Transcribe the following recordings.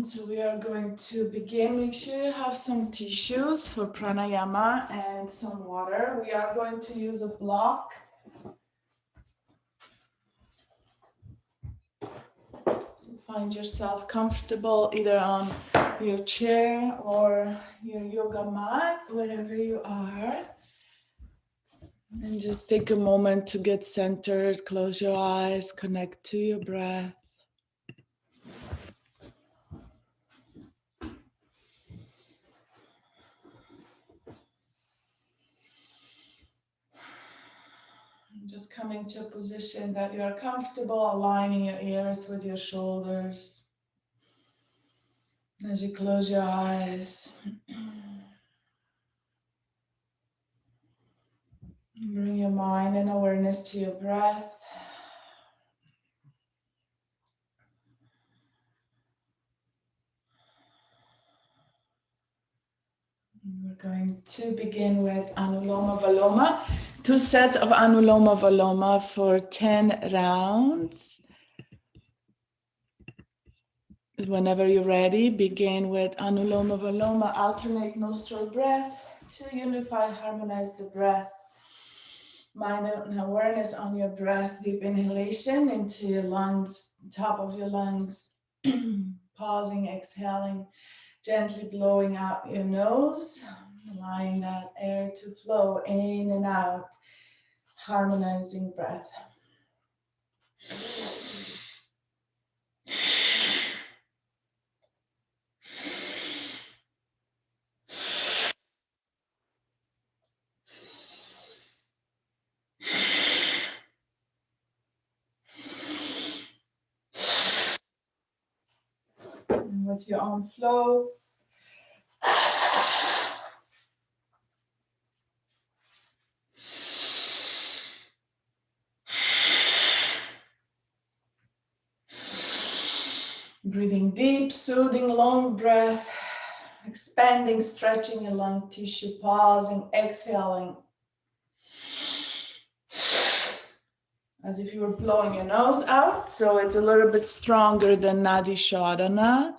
So we are going to begin. Make sure you have some tissues for pranayama and some water. We are going to use a block. So find yourself comfortable either on your chair or your yoga mat, wherever you are. And just take a moment to get centered. Close your eyes, connect to your breath. Just coming to a position that you are comfortable, aligning your ears with your shoulders. As you close your eyes, bring your mind and awareness to your breath. We're going to begin with Anuloma Valoma. 2 sets of Anuloma Valoma for 10 rounds. Whenever you're ready, begin with Anuloma Valoma. Alternate nostril breath to unify, harmonize the breath. Mind and awareness on your breath. Deep inhalation into your lungs, top of your lungs. Pausing, exhaling, gently blowing out your nose. Allowing that air to flow in and out. Harmonizing breath. And with your own flow, breathing deep, soothing, long breath, expanding, stretching your lung tissue, pausing, exhaling. As if you were blowing your nose out, so it's a little bit stronger than Nadi Shodhana.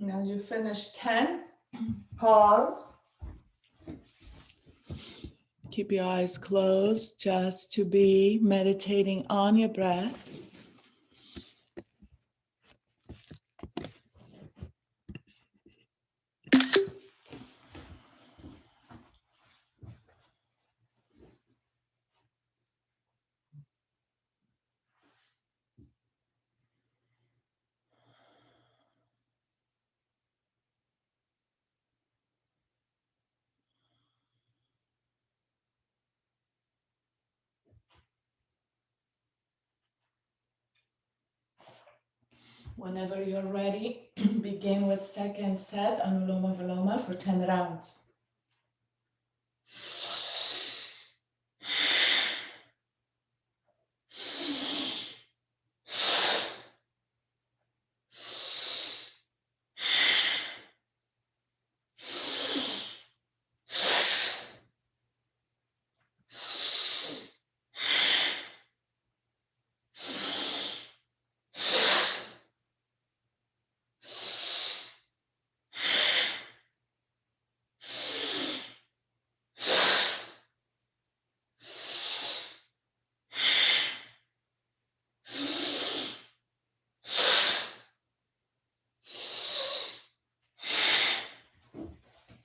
And as you finish 10, pause. Keep your eyes closed just to be meditating on your breath. Whenever you're ready, begin with second set, Anuloma Viloma for 10 rounds.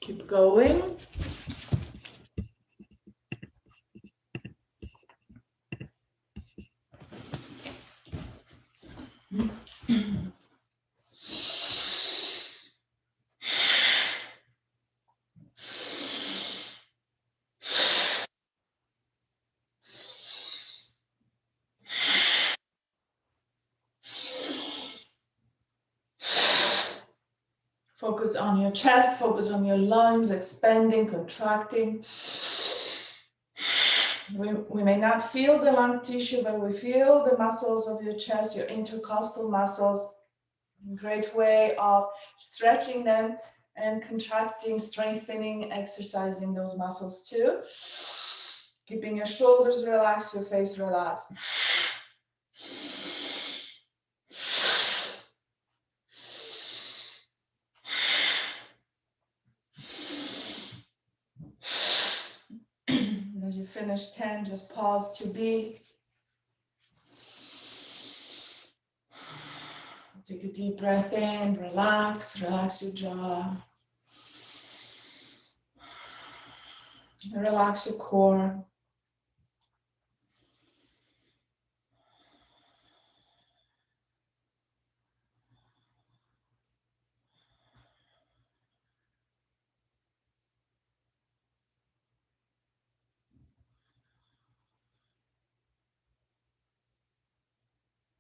Keep going. Focus on your chest, focus on your lungs, expanding, contracting. We may not feel the lung tissue, but we feel the muscles of your chest, your intercostal muscles. Great way of stretching them and contracting, strengthening, exercising those muscles too. Keeping your shoulders relaxed, your face relaxed. And as you finish 10, just pause to be. Take a deep breath in, relax, relax your jaw. Relax your core.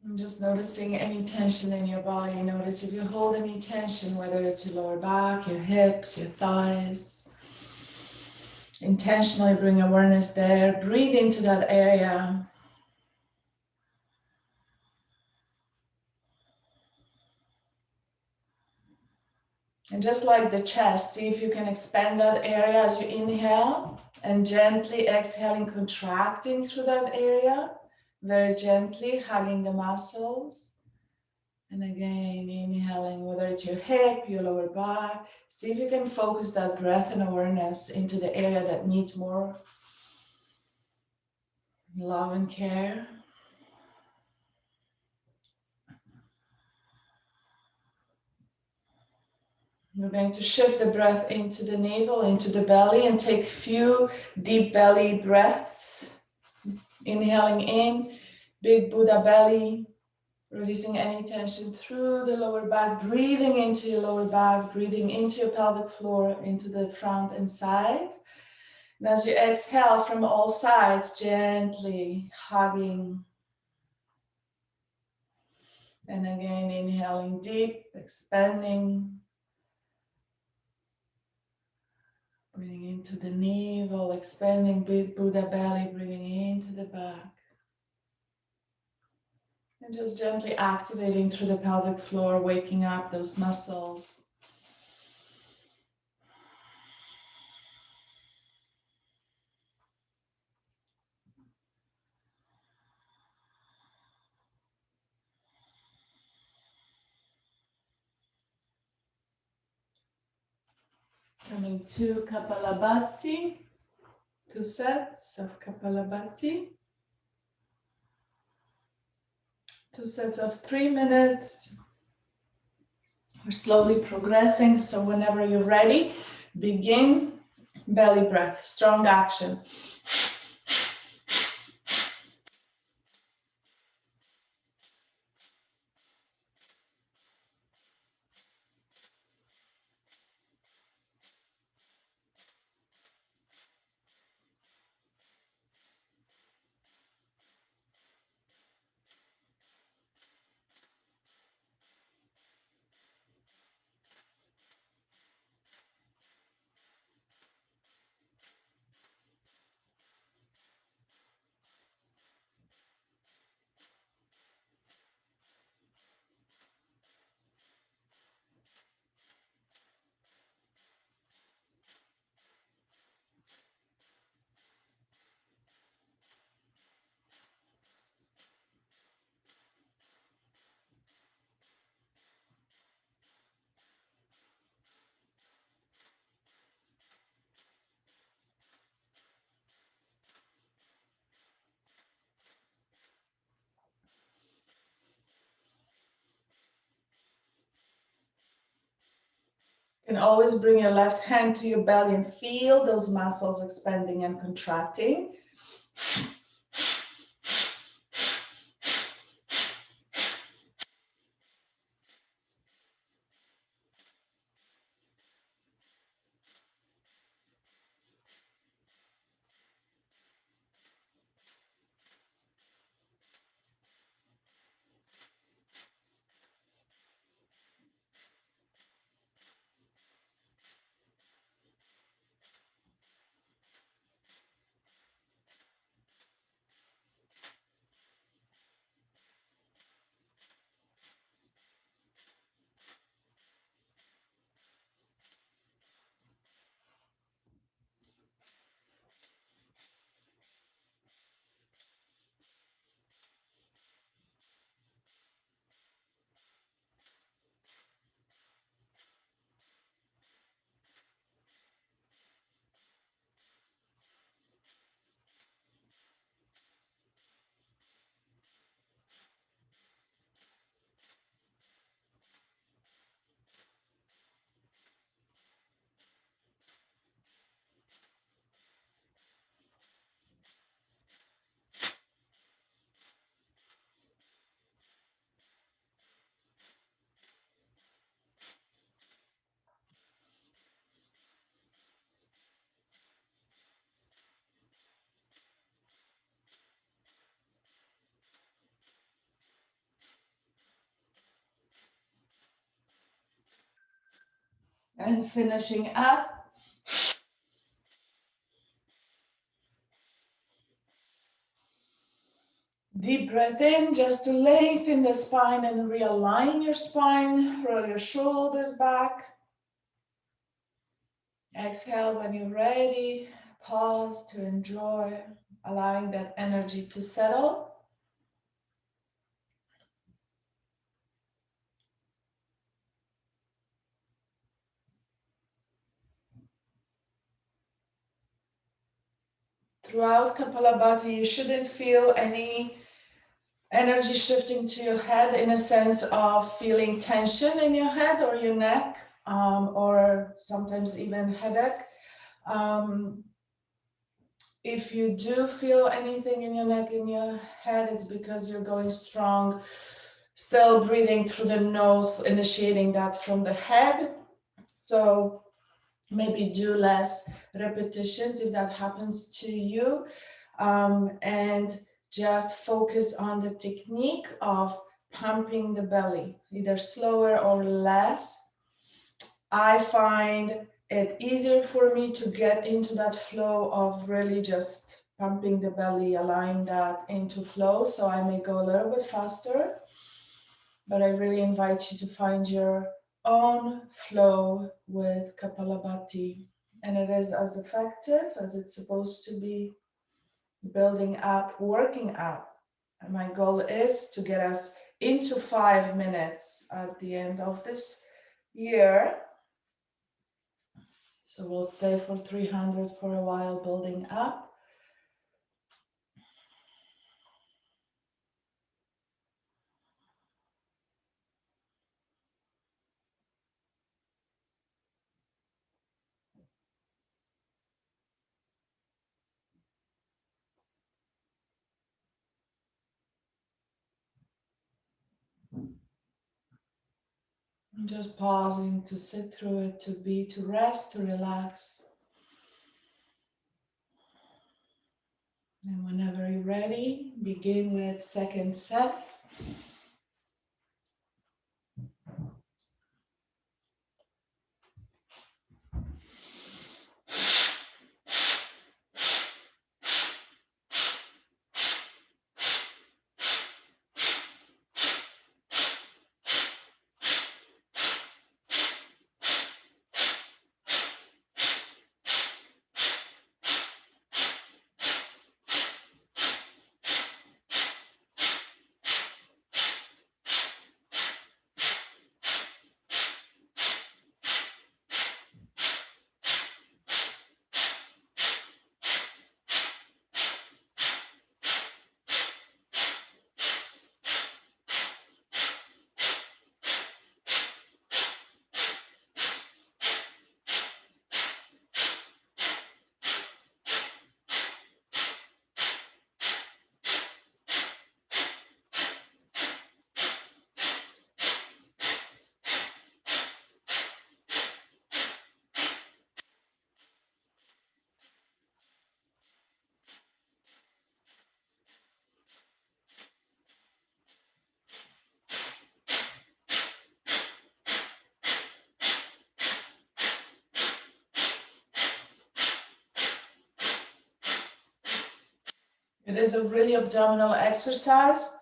And just noticing any tension in your body. Notice if you hold any tension, whether it's your lower back, your hips, your thighs. Intentionally bring awareness there. Breathe into that area. And just like the chest, see if you can expand that area as you inhale and gently exhaling, contracting through that area. Very gently hugging the muscles. And again, inhaling, whether it's your hip, your lower back. See if you can focus that breath and awareness into the area that needs more love and care. We're going to shift the breath into the navel, into the belly, and take a few deep belly breaths. Inhaling in, big Buddha belly, releasing any tension through the lower back, breathing into your lower back, breathing into your pelvic floor, into the front and side. And as you exhale from all sides, gently hugging. And again, inhaling deep, expanding. Bringing into the navel, expanding big Buddha belly, bringing into the back. And just gently activating through the pelvic floor, waking up those muscles. Coming to Kapalabhati, 2 sets of Kapalabhati. 2 sets of 3 minutes. We're slowly progressing, so whenever you're ready, begin belly breath, strong action. You can always bring your left hand to your belly and feel those muscles expanding and contracting. And finishing up. Deep breath in just to lengthen the spine and realign your spine. Roll your shoulders back. Exhale when you're ready. Pause to enjoy, allowing that energy to settle. Throughout Kapalabhati, you shouldn't feel any energy shifting to your head in a sense of feeling tension in your head or your neck, or sometimes even headache. If you do feel anything in your neck, in your head, it's because you're going strong, still breathing through the nose, initiating that from the head. So maybe do less repetitions if that happens to you, and just focus on the technique of pumping the belly, either slower or less. I find it easier for me to get into that flow of really just pumping the belly, allowing that into flow. So I may go a little bit faster, but I really invite you to find your own flow with Kapalabhati. And it is as effective as it's supposed to be, building up, working up. And my goal is to get us into 5 minutes at the end of this year. So we'll stay for 300 for a while, building up. And just pausing to sit through it, to be, to rest, to relax. And whenever you're ready, begin with second set. It is a really abdominal exercise.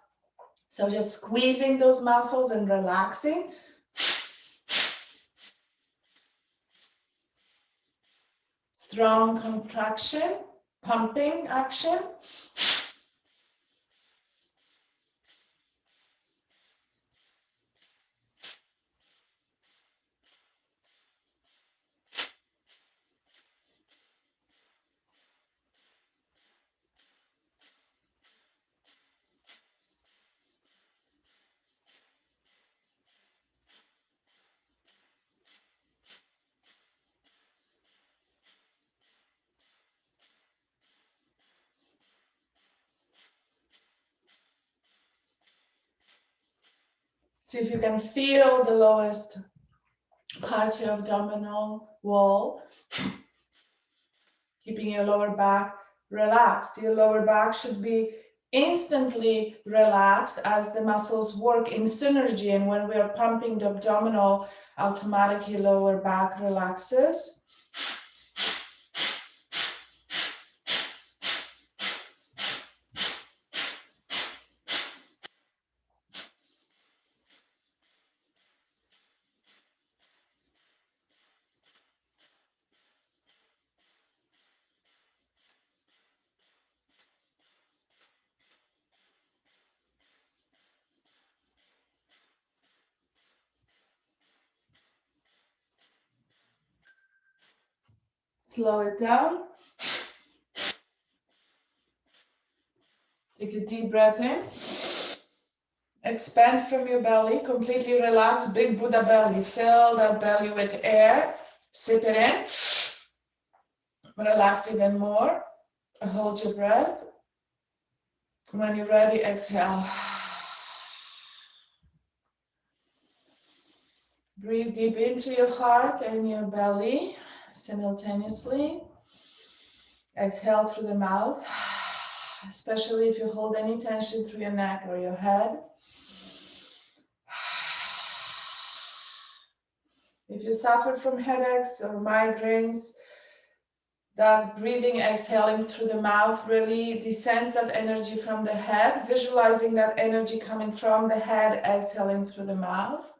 So just squeezing those muscles and relaxing. Strong contraction, pumping action. See if you can feel the lowest part of your abdominal wall, keeping your lower back relaxed. Your lower back should be instantly relaxed as the muscles work in synergy. And when we are pumping the abdominal, automatically lower back relaxes. Slow it down. Take a deep breath in. Expand from your belly, completely relax, big Buddha belly. Fill that belly with air. Sip it in. Relax even more. Hold your breath. When you're ready, exhale. Breathe deep into your heart and your belly simultaneously. Exhale through the mouth, especially if you hold any tension through your neck or your head. If you suffer from headaches or migraines, that breathing, exhaling through the mouth really descends that energy from the head, visualizing that energy coming from the head, exhaling through the mouth.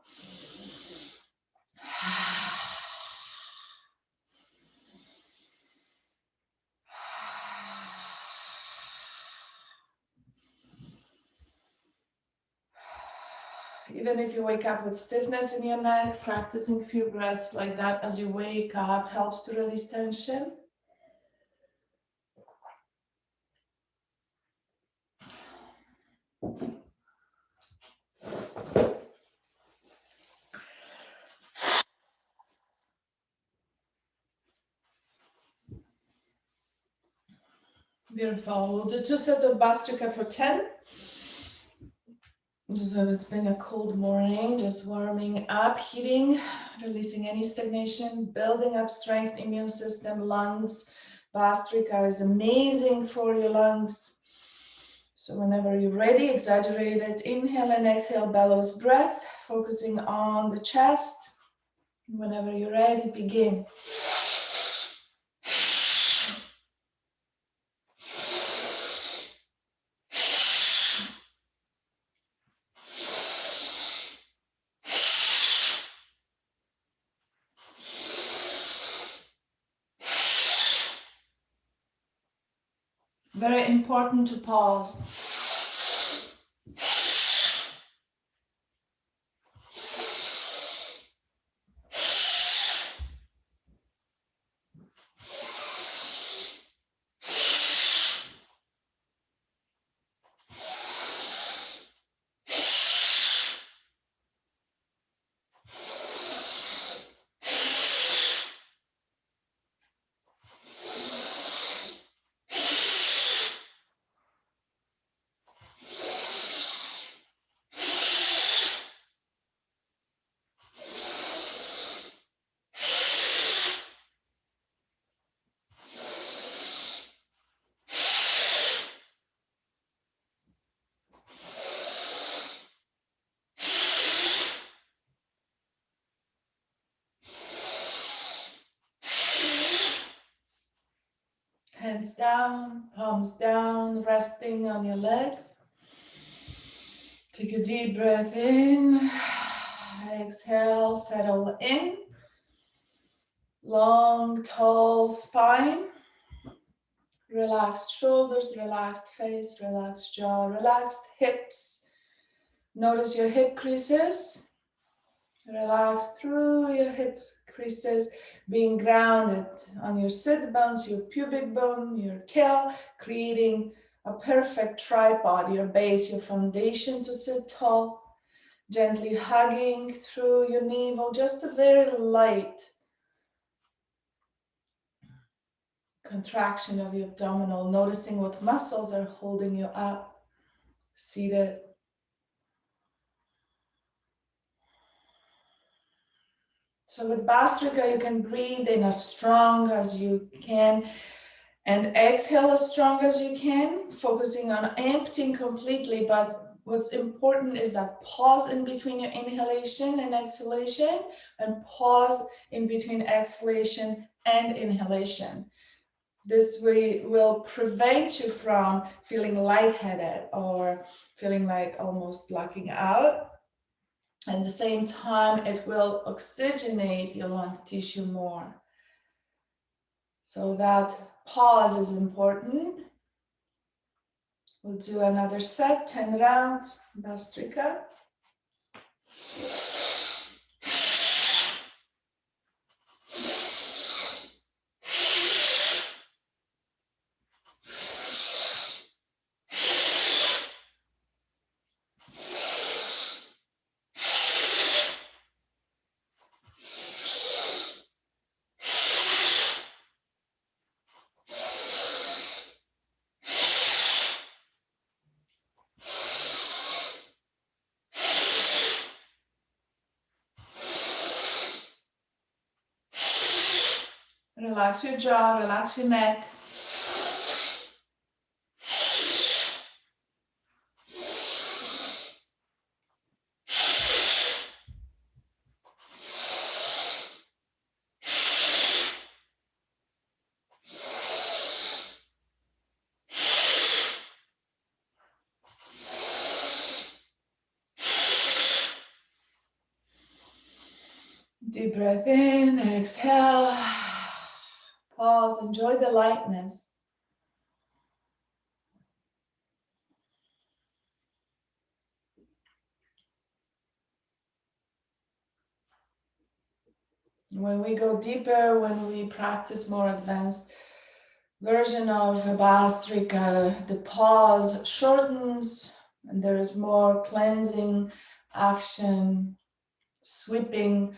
Even if you wake up with stiffness in your neck, practicing a few breaths like that as you wake up helps to release tension. Beautiful. We'll do 2 sets of Bastrika for 10. So it's been a cold morning, just warming up, heating, releasing any stagnation, building up strength, immune system, lungs. Bastrika is amazing for your lungs. So whenever you're ready, exaggerate it. Inhale and exhale, bellows breath, focusing on the chest. Whenever you're ready, begin. Very important to pause. Hands down, palms down, resting on your legs. Take a deep breath in. Exhale, settle in. Long, tall spine. Relaxed shoulders, relaxed face, relaxed jaw, relaxed hips. Notice your hip creases. Relax through your hip creases, being grounded on your sit bones, your pubic bone, your tail, creating a perfect tripod, your base, your foundation to sit tall, gently hugging through your navel, just a very light contraction of your abdominal, noticing what muscles are holding you up, seated. So with Bastrika, you can breathe in as strong as you can. And exhale as strong as you can, focusing on emptying completely. But what's important is that pause in between your inhalation and exhalation, and pause in between exhalation and inhalation. This way will prevent you from feeling lightheaded or feeling like almost blacking out. At the same time, it will oxygenate your lung tissue more. So that pause is important. We'll do another set, 10 rounds, Bastrika. Relax your jaw, relax your neck. Deep breath in, exhale. Pause, enjoy the lightness. When we go deeper, when we practice more advanced version of Bhastrika, the pause shortens and there is more cleansing action, sweeping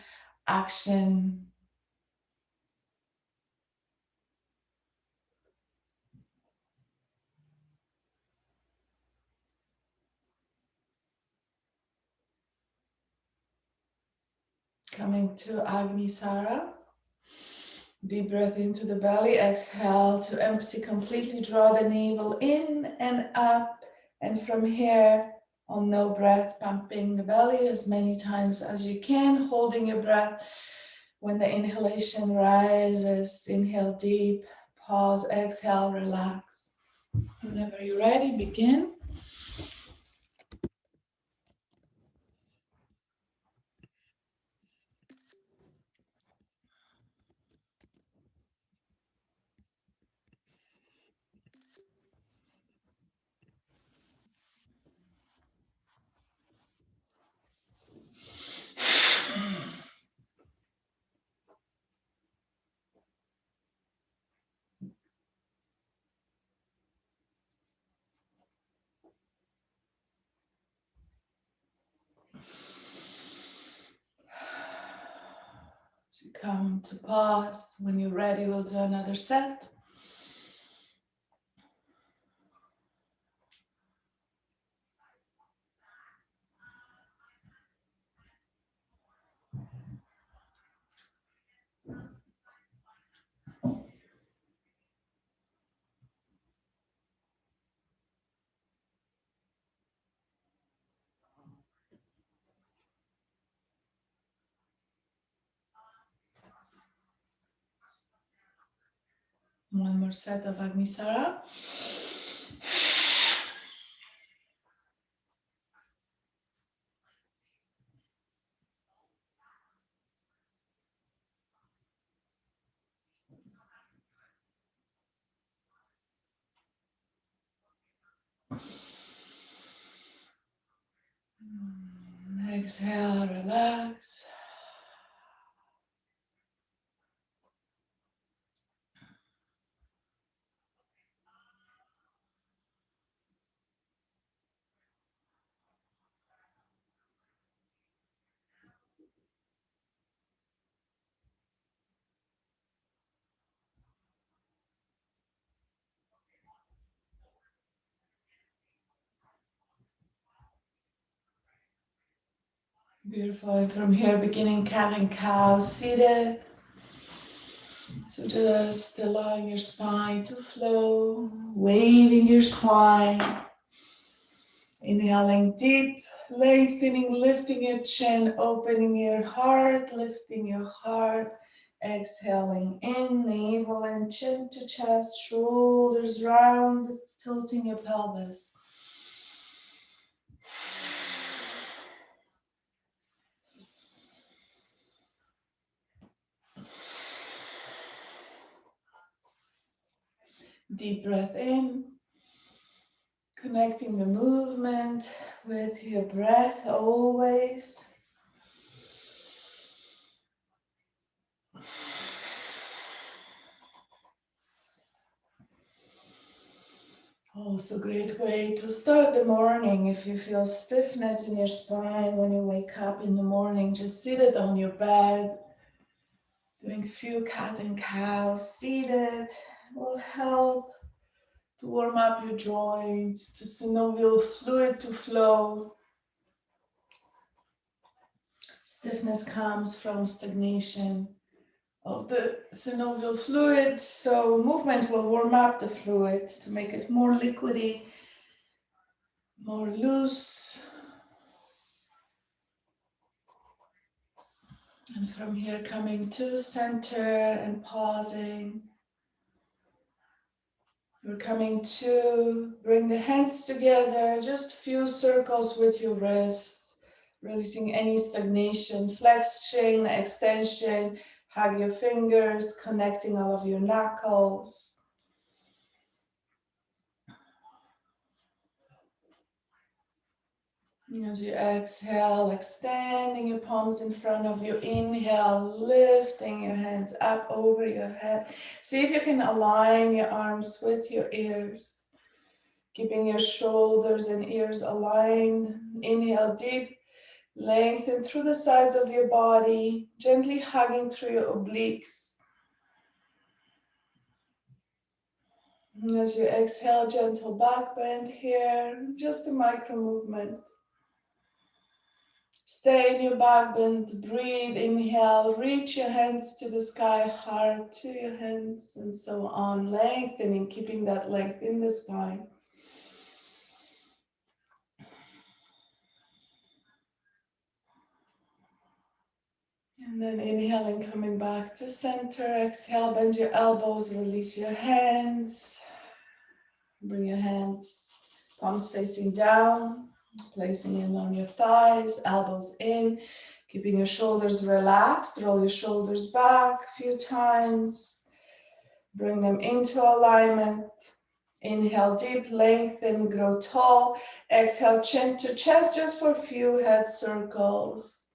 action. Coming to Agnisara. Deep breath into the belly, exhale to empty completely, draw the navel in and up. And from here, on no breath, pumping the belly as many times as you can, holding your breath. When the inhalation rises, inhale deep, pause, exhale, relax. Whenever you're ready, begin. So come to pause. When you're ready, we'll do another set. One more set of Agnisara. Exhale, relax. Beautiful. And from here, beginning cat and cow, seated. So just allowing your spine to flow, waving your spine. Inhaling deep, lengthening, lifting your chin, opening your heart, lifting your heart. Exhaling in, navel and chin to chest, shoulders round, tilting your pelvis. Deep breath in, connecting the movement with your breath always. Also, great way to start the morning. If you feel stiffness in your spine when you wake up in the morning, just sit it on your bed. Doing a few cat and cows seated will help to warm up your joints, to synovial fluid to flow. Stiffness comes from stagnation of the synovial fluid, so movement will warm up the fluid to make it more liquidy, more loose. And from here coming to center and pausing. We're coming to bring the hands together, just a few circles with your wrists, releasing any stagnation, flexion, extension, hug your fingers, connecting all of your knuckles. As you exhale, extending your palms in front of you. Inhale, lifting your hands up over your head. See if you can align your arms with your ears, keeping your shoulders and ears aligned. Inhale deep, lengthen through the sides of your body, gently hugging through your obliques. As you exhale, gentle back bend here, just a micro movement. Stay in your back bend, breathe, inhale, reach your hands to the sky, heart to your hands, and so on, lengthening, keeping that length in the spine. And then inhaling, coming back to center, exhale, bend your elbows, release your hands. Bring your hands, palms facing down, placing it on your thighs, elbows in, keeping your shoulders relaxed. Roll your shoulders back a few times. Bring them into alignment. Inhale deep, lengthen, grow tall. Exhale, chin to chest just for a few head circles.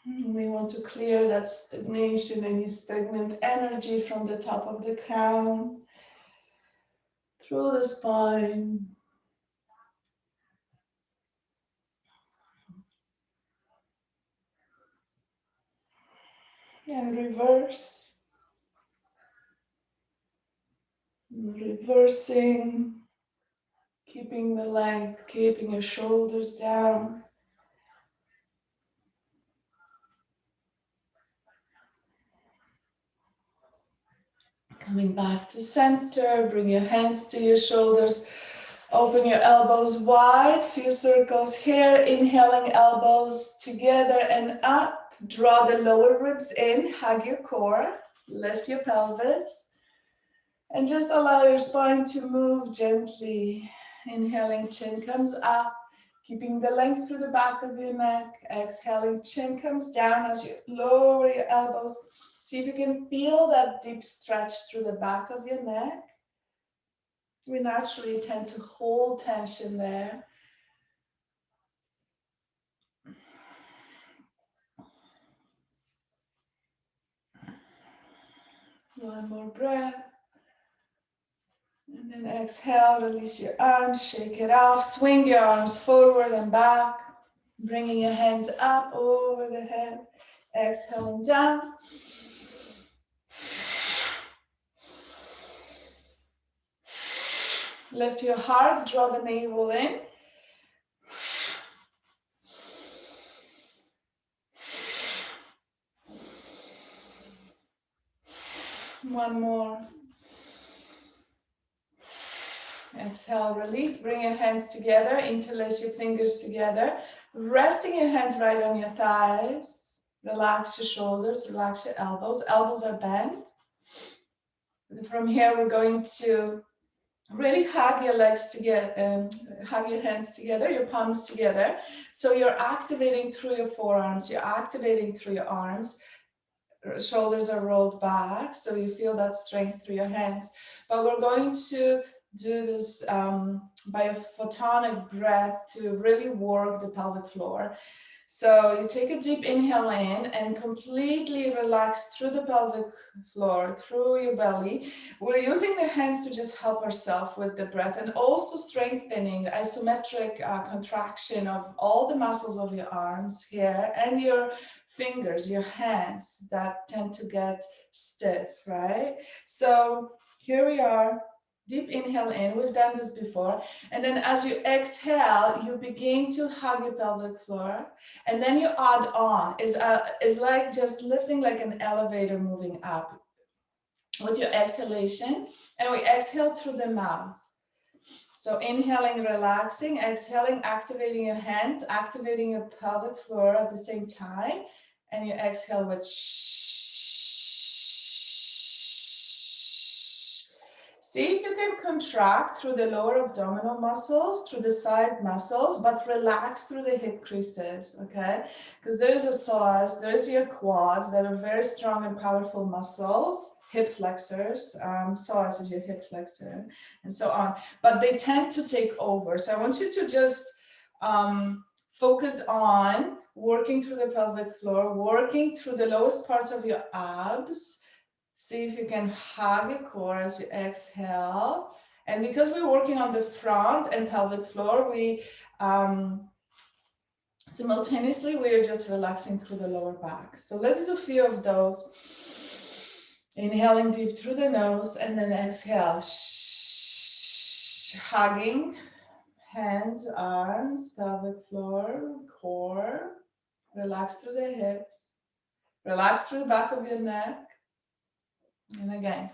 We want to clear that stagnation, any stagnant energy from the top of the crown, through the spine. And reverse. Reversing, keeping the length, keeping your shoulders down. Coming back to center, bring your hands to your shoulders. Open your elbows wide, few circles here. Inhaling, elbows together and up. Draw the lower ribs in, hug your core, lift your pelvis. And just allow your spine to move gently. Inhaling, chin comes up, keeping the length through the back of your neck. Exhaling, chin comes down as you lower your elbows. See if you can feel that deep stretch through the back of your neck. We naturally tend to hold tension there. One more breath. And then exhale, release your arms, shake it off. Swing your arms forward and back. Bringing your hands up over the head. Exhaling down. Lift your heart, draw the navel in. one more. Exhale, release, bring your hands together, interlace your fingers together, resting your hands right on your thighs. Relax your shoulders, relax your elbows. Elbows are bent. And from here, we're going to really hug your legs together, hug your hands together, your palms together. So you're activating through your forearms, you're activating through your arms. Shoulders are rolled back, so you feel that strength through your hands. But we're going to do this by a photonic breath to really work the pelvic floor. So you take a deep inhale in and completely relax through the pelvic floor, through your belly. We're using the hands to just help ourselves with the breath and also strengthening isometric contraction of all the muscles of your arms here and your fingers, your hands that tend to get stiff, right? So here we are. Deep inhale in, we've done this before. And then as you exhale, you begin to hug your pelvic floor. And then you add on, is like just lifting like an elevator moving up with your exhalation. And we exhale through the mouth. So inhaling, relaxing, exhaling, activating your hands, activating your pelvic floor at the same time. And you exhale with shh. See if you can contract through the lower abdominal muscles, through the side muscles, but relax through the hip creases, okay? Because there is a psoas, there's your quads that are very strong and powerful muscles, hip flexors, psoas is your hip flexor, and so on. But they tend to take over. So I want you to just focus on working through the pelvic floor, working through the lowest parts of your abs. See if you can hug your core as you exhale. And because we're working on the front and pelvic floor, we simultaneously, we're just relaxing through the lower back. So let's do a few of those. Inhaling deep through the nose and then exhale. Hugging, hands, arms, pelvic floor, core. Relax through the hips. Relax through the back of your neck. And again.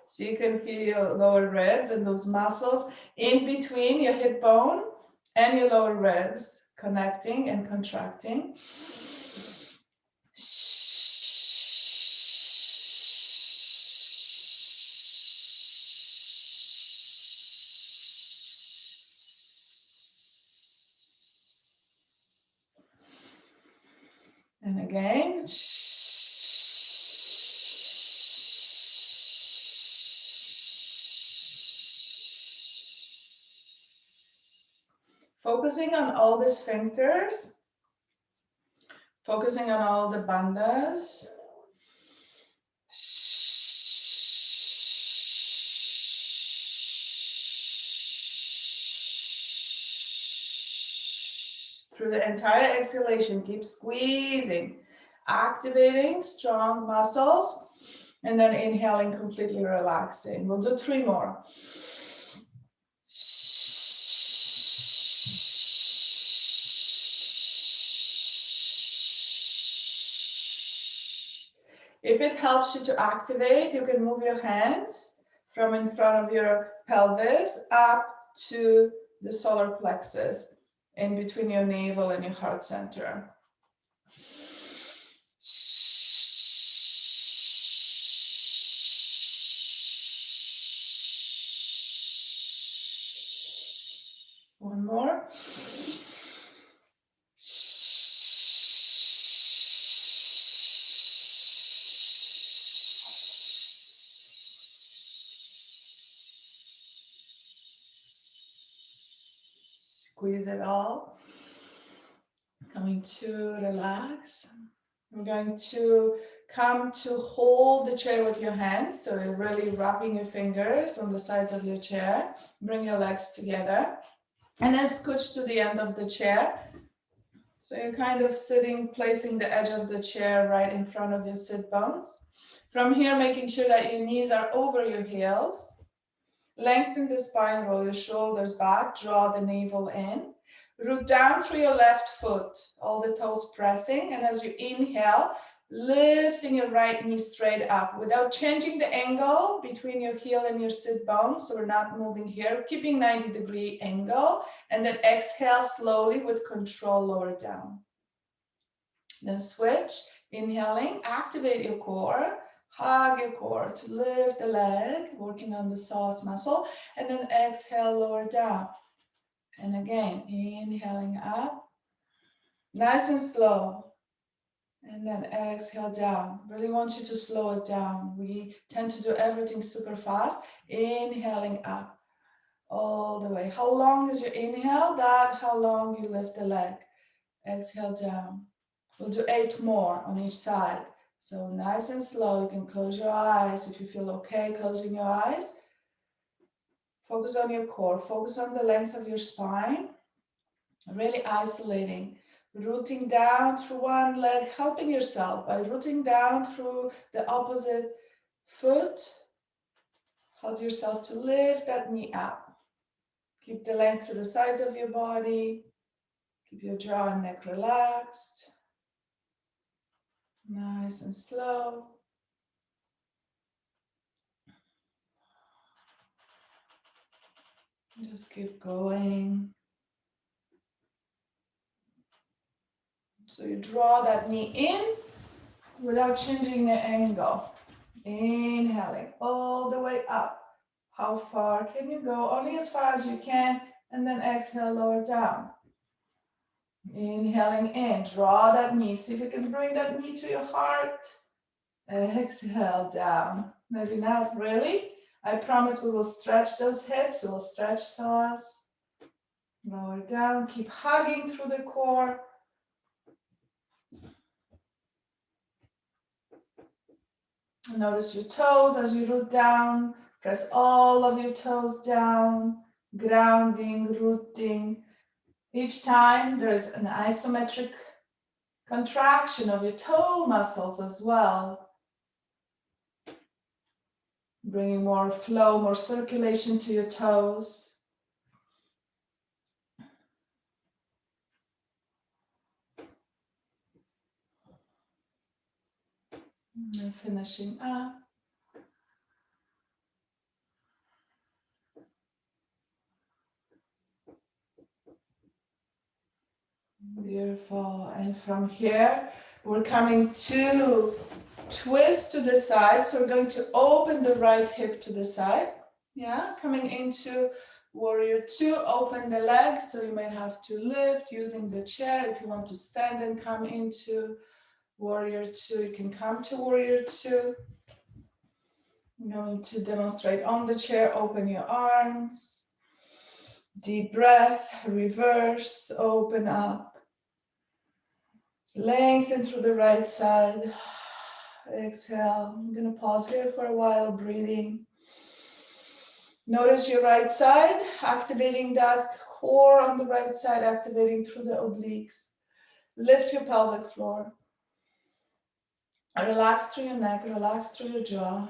So you can feel your lower ribs and those muscles in between your hip bone and your lower ribs connecting and contracting. And again. Focusing on all the sphincters, focusing on all the bandhas. Through the entire exhalation, keep squeezing, activating strong muscles, and then inhaling, completely relaxing. We'll do 3 more. If it helps you to activate, you can move your hands from in front of your pelvis up to the solar plexus, in between your navel and your heart center. One more. Squeeze it all. Coming to relax. We're going to come to hold the chair with your hands. So you're really wrapping your fingers on the sides of your chair. Bring your legs together. And then scooch to the end of the chair. So you're kind of sitting, placing the edge of the chair right in front of your sit bones. From here, making sure that your knees are over your heels. Lengthen the spine, roll your shoulders back, draw the navel in. Root down through your left foot, all the toes pressing. And as you inhale, lifting your right knee straight up without changing the angle between your heel and your sit bone. So we're not moving here, keeping 90-degree angle. And then exhale slowly with control, lower down. Then switch, inhaling, activate your core, hug your core to lift the leg, working on the psoas muscle, and then exhale, lower down. And again, inhaling up, nice and slow, and then exhale down. Really want you to slow it down. We tend to do everything super fast. Inhaling up, all the way. How long is your inhale? That how long you lift the leg. Exhale down. We'll do 8 more on each side. So nice and slow. You can close your eyes if you feel okay closing your eyes. Focus on your core. Focus on the length of your spine. Really isolating. Rooting down through one leg, helping yourself by rooting down through the opposite foot. Help yourself to lift that knee up. Keep the length through the sides of your body. Keep your jaw and neck relaxed. Nice and slow. Just keep going. So you draw that knee in without changing the angle. Inhaling all the way up. How far can you go? Only as far as you can. And then exhale, lower down. Inhaling in, draw that knee. See if you can bring that knee to your heart. Exhale down. Maybe not really. I promise we will stretch those hips. We will stretch psoas. Lower down. Keep hugging through the core. Notice your toes as you root down. Press all of your toes down. Grounding, rooting. Each time there is an isometric contraction of your toe muscles as well. Bringing more flow, more circulation to your toes. And finishing up. Beautiful. And from here, we're coming to twist to the side. So we're going to open the right hip to the side. Yeah, coming into warrior 2, open the leg. So you might have to lift using the chair. If you want to stand and come into warrior 2, you can come to warrior 2. I'm going to demonstrate on the chair. Open your arms. Deep breath, reverse, open up. Lengthen through the right side. Exhale. I'm going to pause here for a while, breathing. Notice your right side, activating that core on the right side, activating through the obliques. Lift your pelvic floor. Relax through your neck, relax through your jaw.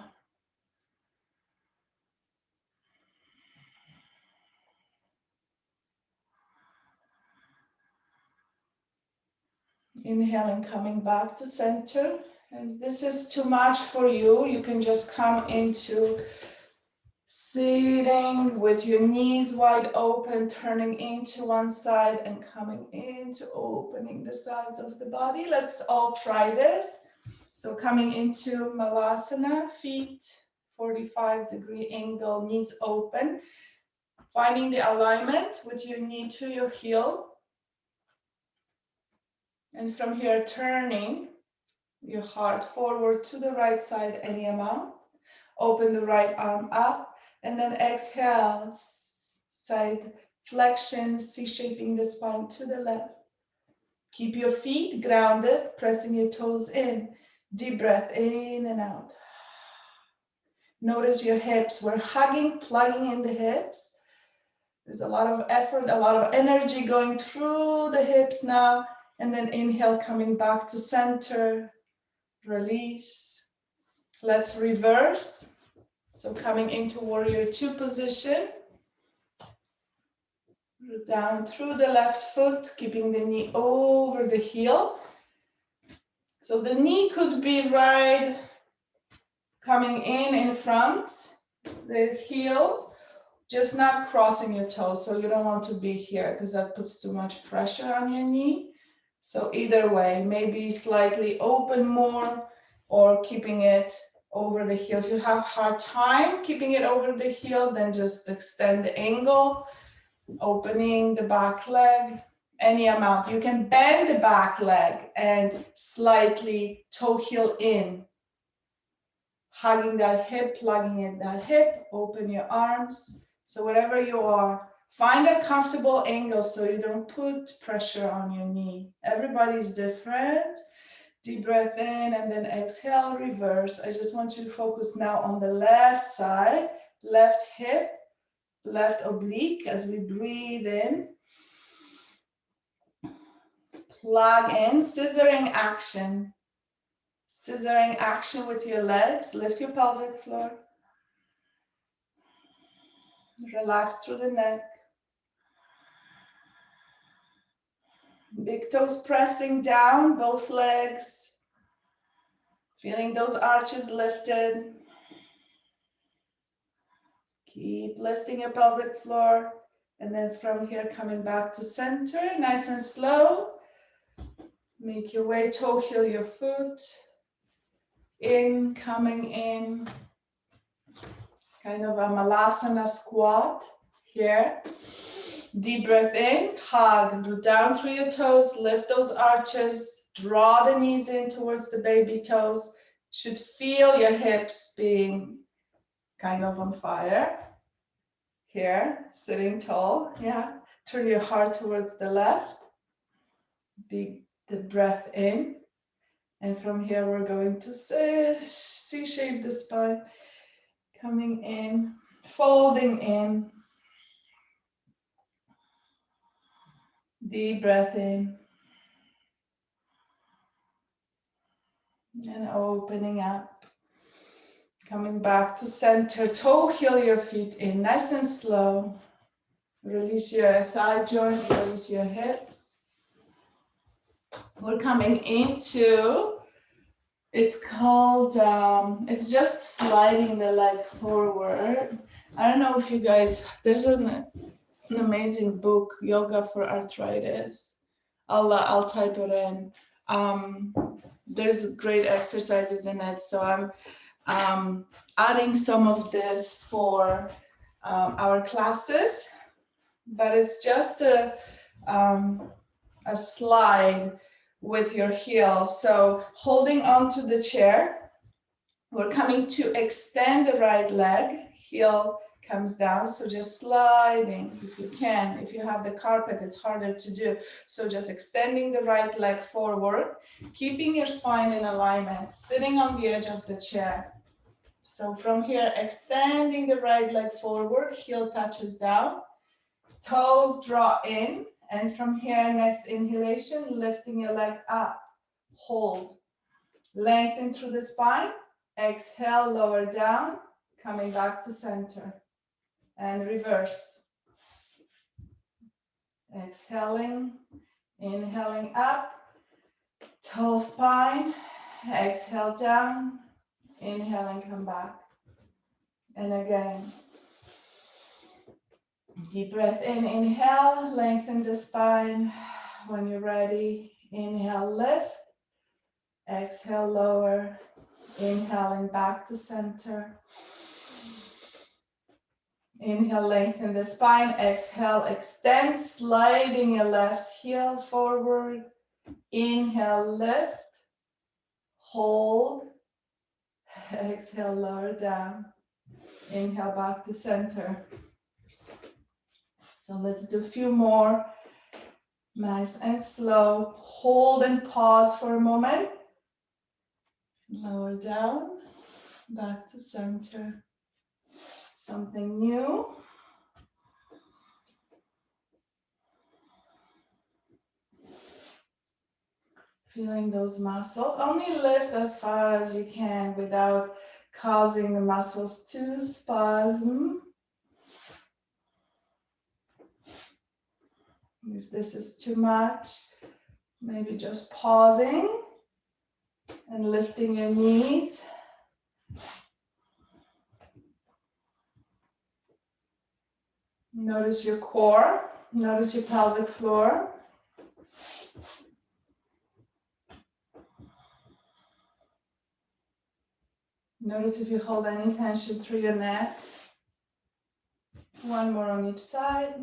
Inhaling, coming back to center. And this is too much for you. You can just come into sitting with your knees wide open, turning into one side and coming into opening the sides of the body. Let's all try this. So coming into Malasana, feet 45-degree angle, knees open. Finding the alignment with your knee to your heel. And from here, turning your heart forward to the right side any amount. Open the right arm up. And then exhale, side flexion, C-shaping the spine to the left. Keep your feet grounded, pressing your toes in. Deep breath in and out. Notice your hips. We're hugging, plugging in the hips. There's a lot of effort, a lot of energy going through the hips now. And then inhale, coming back to center. Release. Let's reverse. So coming into warrior two position. Down through the left foot, keeping the knee over the heel. So the knee could be right coming in front, the heel, just not crossing your toes. So you don't want to be here because that puts too much pressure on your knee. So either way, maybe slightly open more or keeping it over the heel. If you have hard time keeping it over the heel, then just extend the angle, opening the back leg, any amount. You can bend the back leg and slightly toe heel in, hugging that hip, plugging in that hip, open your arms. So wherever you are, find a comfortable angle so you don't put pressure on your knee. Everybody's different. Deep breath in and then exhale, reverse. I just want you to focus now on the left side, left hip, left oblique as we breathe in. Plug in, scissoring action. Scissoring action with your legs. Lift your pelvic floor. Relax through the neck. Big toes pressing down, both legs. Feeling those arches lifted. Keep lifting your pelvic floor. And then from here, coming back to center, nice and slow. Make your way, toe heel your foot. In, coming in. Kind of a malasana squat here. Deep breath in, hug, down through your toes, lift those arches, draw the knees in towards the baby toes. Should feel your hips being kind of on fire. Here, sitting tall, yeah. Turn your heart towards the left. Big the breath in. And from here, we're going to C-shape the spine. Coming in, folding in. Deep breath in. And opening up. Coming back to center. Toe heel your feet in, nice and slow. Release your side joint, release your hips. We're coming into, it's called, it's just sliding the leg forward. I don't know if you guys, there's an amazing book, Yoga for Arthritis. I'll type it in. There's great exercises in it. So I'm adding some of this for our classes, but it's just a slide with your heels. So holding onto the chair, we're coming to extend the right leg, heel comes down, so just sliding if you can. If you have the carpet, it's harder to do. So just extending the right leg forward, keeping your spine in alignment, sitting on the edge of the chair. So from here, extending the right leg forward, heel touches down, toes draw in, and from here, next inhalation, lifting your leg up, hold, lengthen through the spine, exhale, lower down, coming back to center, and reverse. Exhaling, inhaling up, tall spine, exhale down, inhaling, come back. And again, deep breath in, inhale, lengthen the spine. When you're ready, inhale, lift, exhale, lower, inhaling back to center. Inhale, lengthen the spine, exhale, extend, sliding your left heel forward. Inhale, lift, hold, exhale, lower down. Inhale, back to center. So let's do a few more. Nice and slow. Hold and pause for a moment. Lower down, back to center. Something new. Feeling those muscles. Only lift as far as you can without causing the muscles to spasm. If this is too much, maybe just pausing and lifting your knees. Notice your core, notice your pelvic floor. Notice if you hold any tension through your neck. One more on each side.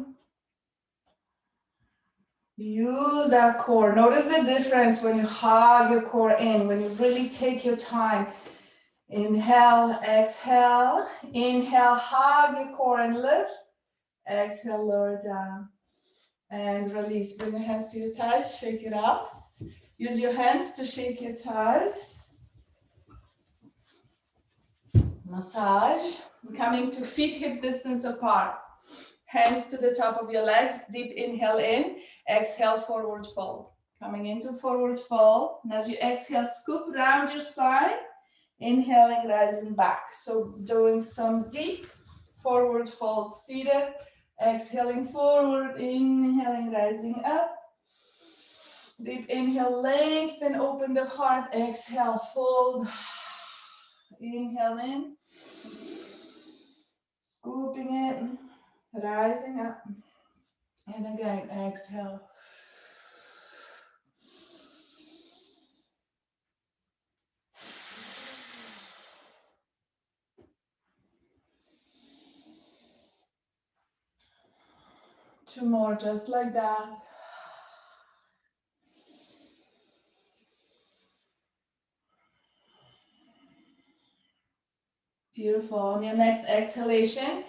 Use that core. Notice the difference when you hug your core in, when you really take your time. Inhale, exhale. Inhale, hug your core and lift. Exhale, lower down. And release. Bring your hands to your thighs, shake it up. Use your hands to shake your thighs. Massage. Coming to feet hip distance apart. Hands to the top of your legs. Deep inhale in. Exhale, forward fold. Coming into forward fold. And as you exhale, scoop round your spine. Inhaling, rising back. So doing some deep forward fold seated. Exhaling forward. Inhaling, rising up. Deep inhale, lengthen, open the heart. Exhale, fold. Inhale in. Scooping it. Rising up. And again, exhale. Two more, just like that. Beautiful. On your next exhalation,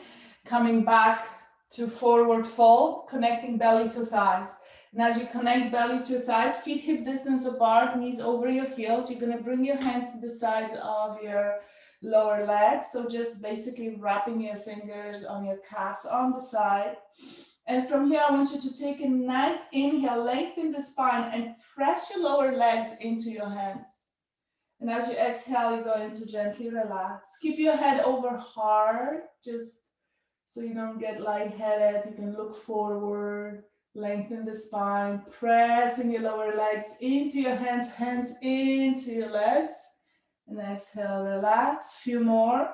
coming back to forward fold, connecting belly to thighs. And as you connect belly to thighs, feet hip distance apart, knees over your heels, you're going to bring your hands to the sides of your lower legs. So just basically wrapping your fingers on your calves on the side. And from here, I want you to take a nice inhale, lengthen the spine, and press your lower legs into your hands. And as you exhale, you're going to gently relax. Keep your head over hard, just so you don't get lightheaded. You can look forward, lengthen the spine, pressing your lower legs into your hands, hands into your legs. And exhale, relax. Few more.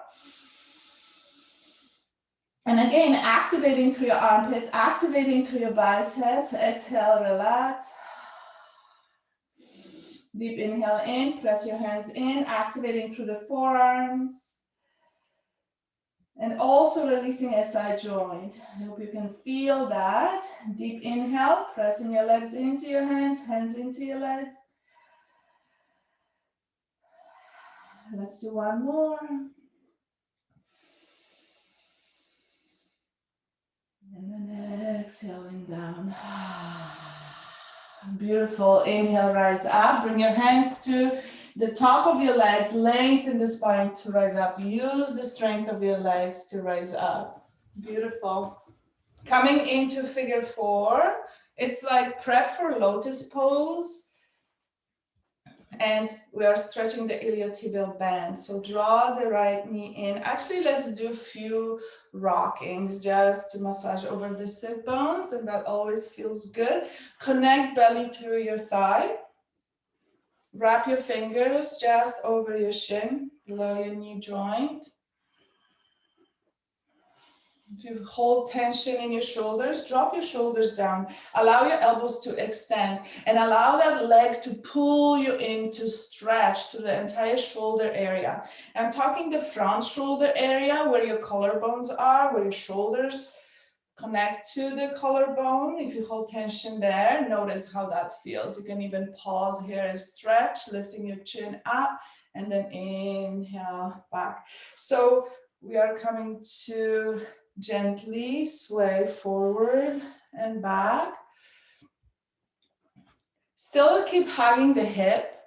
And again, activating through your armpits, activating through your biceps. Exhale, relax. Deep inhale in, press your hands in, activating through the forearms. And also releasing a side joint. I hope you can feel that. Deep inhale, pressing your legs into your hands, hands into your legs. Let's do one more. And then exhaling down. Beautiful. Inhale, rise up. Bring your hands to the top of your legs. Lengthen the spine to rise up. Use the strength of your legs to rise up. Beautiful. Coming into figure four. It's like prep for lotus pose. And we are stretching the iliotibial band. So draw the right knee in. Actually, let's do a few rockings just to massage over the sit bones, and that always feels good. Connect belly to your thigh. Wrap your fingers just over your shin, below your knee joint. If you hold tension in your shoulders, drop your shoulders down. Allow your elbows to extend and allow that leg to pull you in to stretch to the entire shoulder area. I'm talking the front shoulder area where your collarbones are, where your shoulders connect to the collarbone. If you hold tension there, notice how that feels. You can even pause here and stretch, lifting your chin up and then inhale back. So we are coming to gently sway forward and back. Still keep hugging the hip.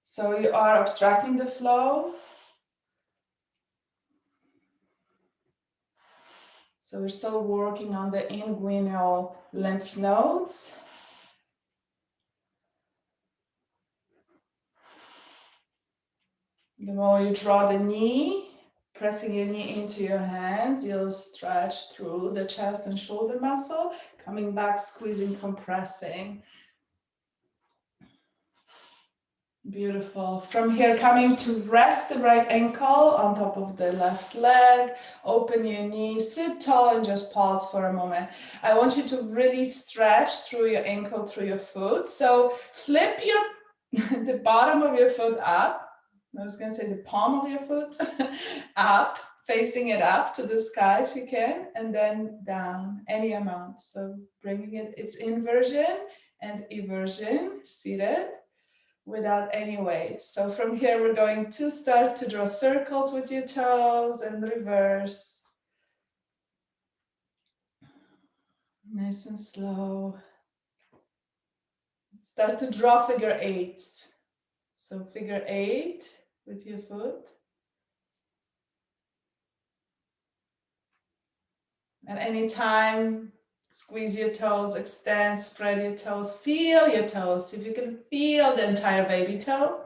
So you are obstructing the flow. So we're still working on the inguinal lymph nodes. The more you draw the knee, pressing your knee into your hands, you'll stretch through the chest and shoulder muscle, coming back, squeezing, compressing. Beautiful. From here, coming to rest the right ankle on top of the left leg. Open your knee, sit tall and just pause for a moment. I want you to really stretch through your ankle, through your foot. So flip your the bottom of your foot up. I was going to say the palm of your foot up, facing it up to the sky if you can, and then down, any amount. So bringing it, it's inversion and eversion, seated, without any weight. So from here, we're going to start to draw circles with your toes and reverse. Nice and slow. Start to draw figure eights. So figure eight with your foot. And anytime, squeeze your toes, extend, spread your toes, feel your toes. See if you can feel the entire baby toe.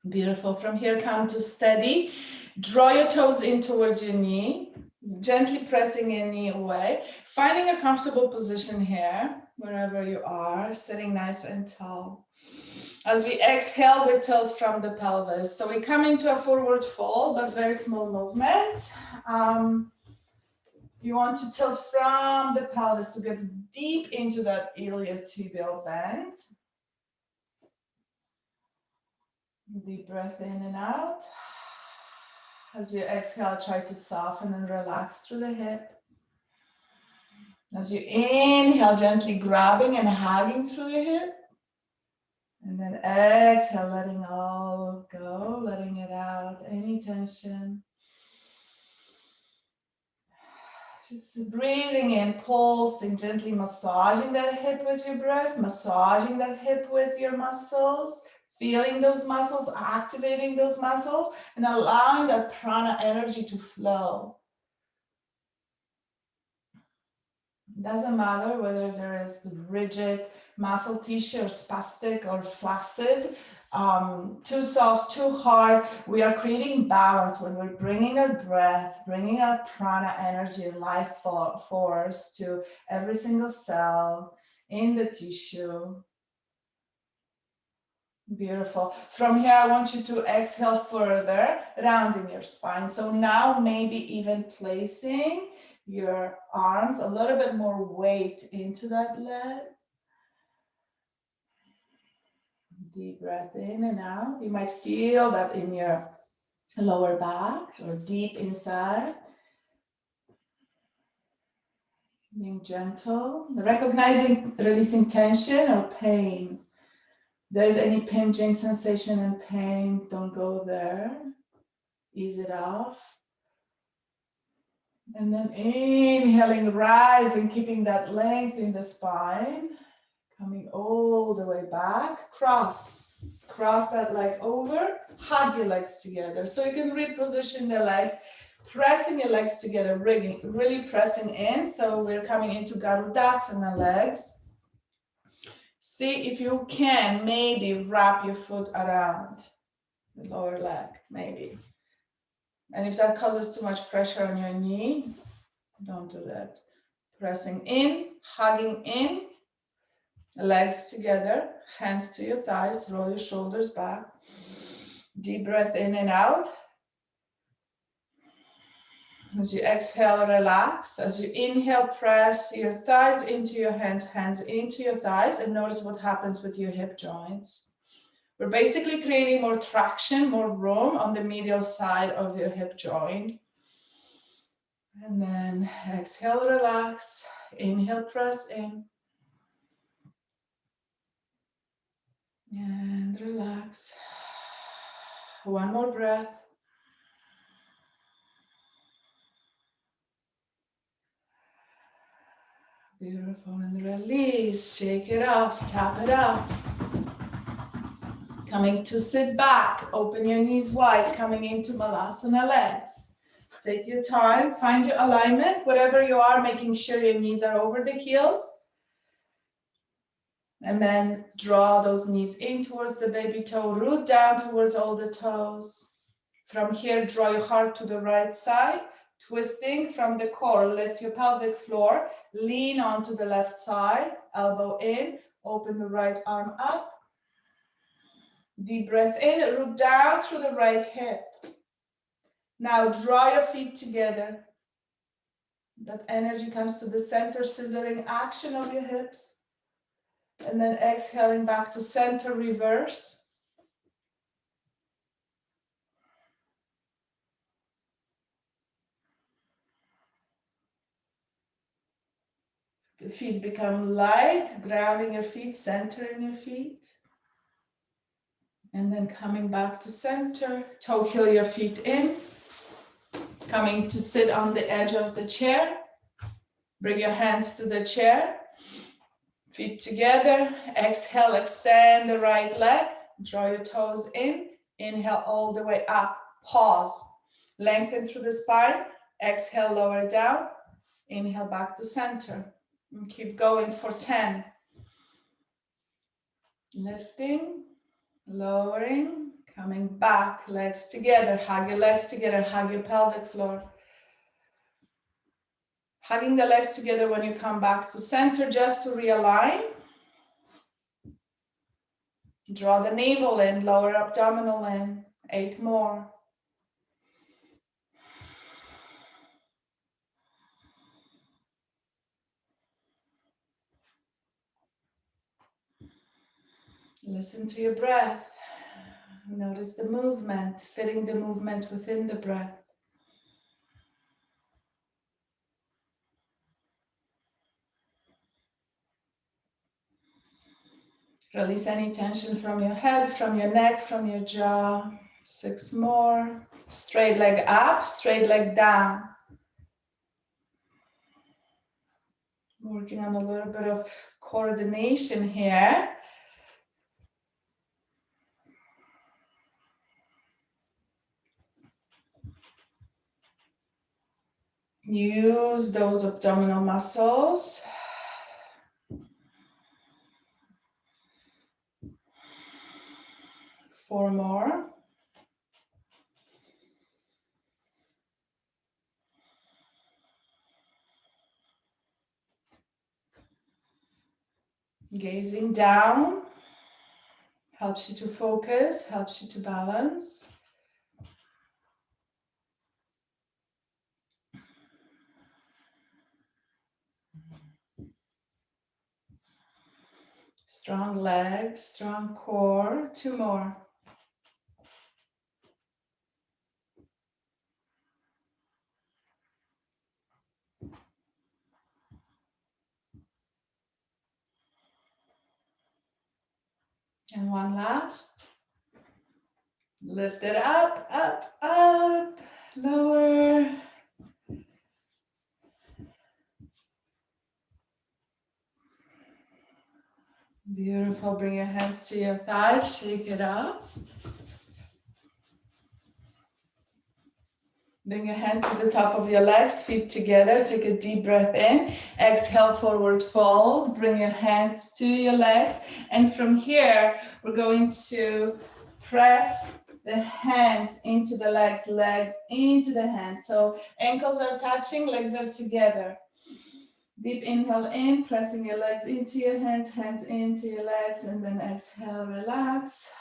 Beautiful. From here, come to steady. Draw your toes in towards your knee, gently pressing your knee away. Finding a comfortable position here, wherever you are, sitting nice and tall. As we exhale, we tilt from the pelvis. So we come into a forward fold, but very small movement. You want to tilt from the pelvis to get deep into that iliotibial bend. Deep breath in and out. As you exhale, try to soften and relax through the hip. As you inhale, gently grabbing and hugging through your hip. And then exhale, letting all go, letting it out, any tension. Just breathing in, pulsing, gently massaging that hip with your breath, massaging that hip with your muscles, feeling those muscles, activating those muscles, and allowing that prana energy to flow. It doesn't matter whether there is rigid muscle tissue or spastic or flaccid, too soft, too hard. We are creating balance when we're bringing that breath, bringing that prana energy, life force to every single cell in the tissue. Beautiful. From here, I want you to exhale further, rounding your spine. So now maybe even placing your arms, a little bit more weight into that leg. Deep breath in and out. You might feel that in your lower back or deep inside. Being gentle, recognizing, releasing tension or pain. If there's any pinching sensation and pain, don't go there. Ease it off. And then inhaling, rising, keeping that length in the spine. Coming all the way back, cross that leg over, hug your legs together. So you can reposition the legs, pressing your legs together, really pressing in. So we're coming into Garudasana legs. See if you can maybe wrap your foot around the lower leg, maybe. And if that causes too much pressure on your knee, don't do that. Pressing in, hugging in. Legs together, hands to your thighs, roll your shoulders back. Deep breath in and out. As you exhale, relax. As you inhale, press your thighs into your hands, hands into your thighs, and notice what happens with your hip joints. We're basically creating more traction, more room on the medial side of your hip joint. And then exhale, relax. Inhale, press in. And relax. One more breath. Beautiful. And release. Shake it off. Tap it off. Coming to sit back. Open your knees wide. Coming into Malasana legs. Take your time. Find your alignment. Wherever you are, making sure your knees are over the heels. And then draw those knees in towards the baby toe, root down towards all the toes. From here, draw your heart to the right side, twisting from the core. Lift your pelvic floor, lean onto the left side, elbow in, open the right arm up. Deep breath in, root down through the right hip. Now draw your feet together. That energy comes to the center, scissoring action of your hips. And then exhaling back to center, reverse. The feet become light, grounding your feet, centering your feet. And then coming back to center, toe heel your feet in. Coming to sit on the edge of the chair. Bring your hands to the chair. Feet together. Exhale, extend the right leg. Draw your toes in. Inhale all the way up. Pause. Lengthen through the spine. Exhale, lower down. Inhale back to center. And keep going for 10. Lifting, lowering, coming back. Legs together. Hug your legs together. Hug your pelvic floor. Hugging the legs together when you come back to center, just to realign. Draw the navel in, lower abdominal in. 8 more. Listen to your breath. Notice the movement, fitting the movement within the breath. Release any tension from your head, from your neck, from your jaw. 6 more. Straight leg up, straight leg down. Working on a little bit of coordination here. Use those abdominal muscles. 4 more. Gazing down helps you to focus, helps you to balance. Strong legs, strong core. 2 more. And 1 last. Lift it up, up, up. Lower. Beautiful. Bring your hands to your thighs. Shake it up. Bring your hands to the top of your legs, feet together. Take a deep breath in. Exhale, forward fold. Bring your hands to your legs. And from here, we're going to press the hands into the legs, legs into the hands. So ankles are touching, legs are together. Deep inhale in, pressing your legs into your hands, hands into your legs, and then exhale, relax.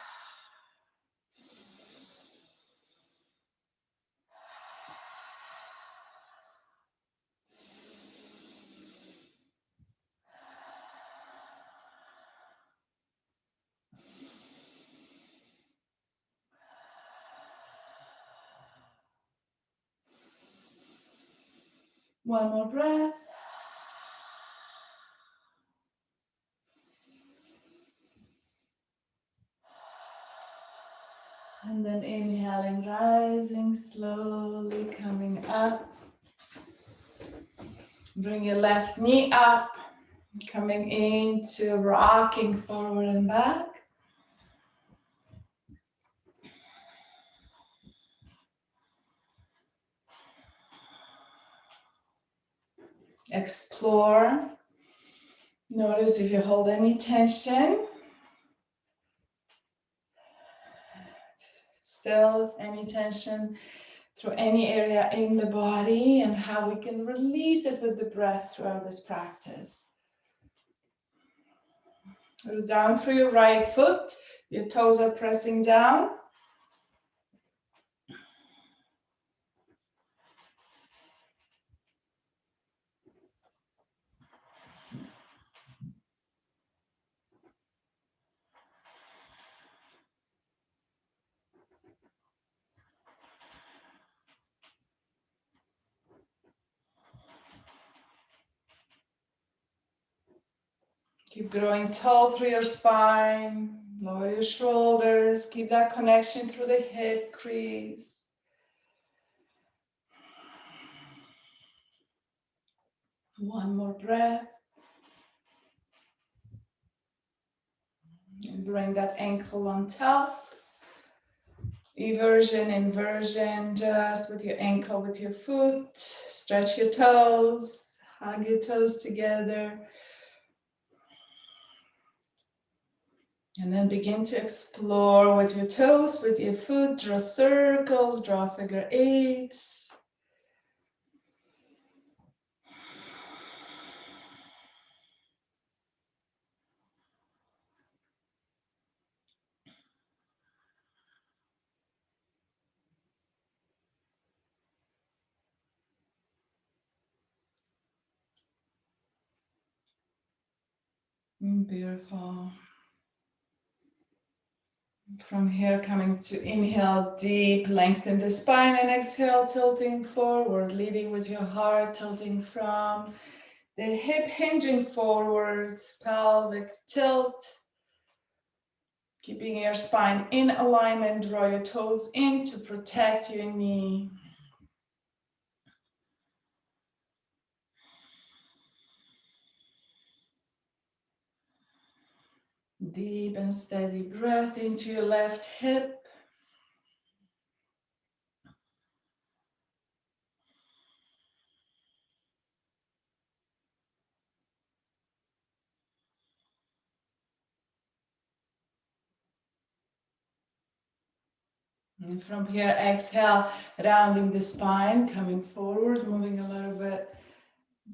One more breath. And then inhaling, rising, slowly coming up. Bring your left knee up, coming into rocking forward and back. Explore Notice if you hold any tension. Still any tension through any area in the body, and how we can release it with the breath throughout this practice. Root down through your right foot. Your toes are pressing down. Keep growing tall through your spine. Lower your shoulders. Keep that connection through the hip crease. One more breath. And bring that ankle on top. Eversion, inversion, just with your ankle, with your foot. Stretch your toes. Hug your toes together. And then begin to explore with your toes, with your foot. Draw circles, draw figure eights. Beautiful. From here, coming to inhale deep, lengthen the spine, and exhale, tilting forward, leading with your heart, tilting from the hip, hinging forward, pelvic tilt. Keeping your spine in alignment, draw your toes in to protect your knee. Deep and steady breath into your left hip. And from here, exhale, rounding the spine, coming forward, moving a little bit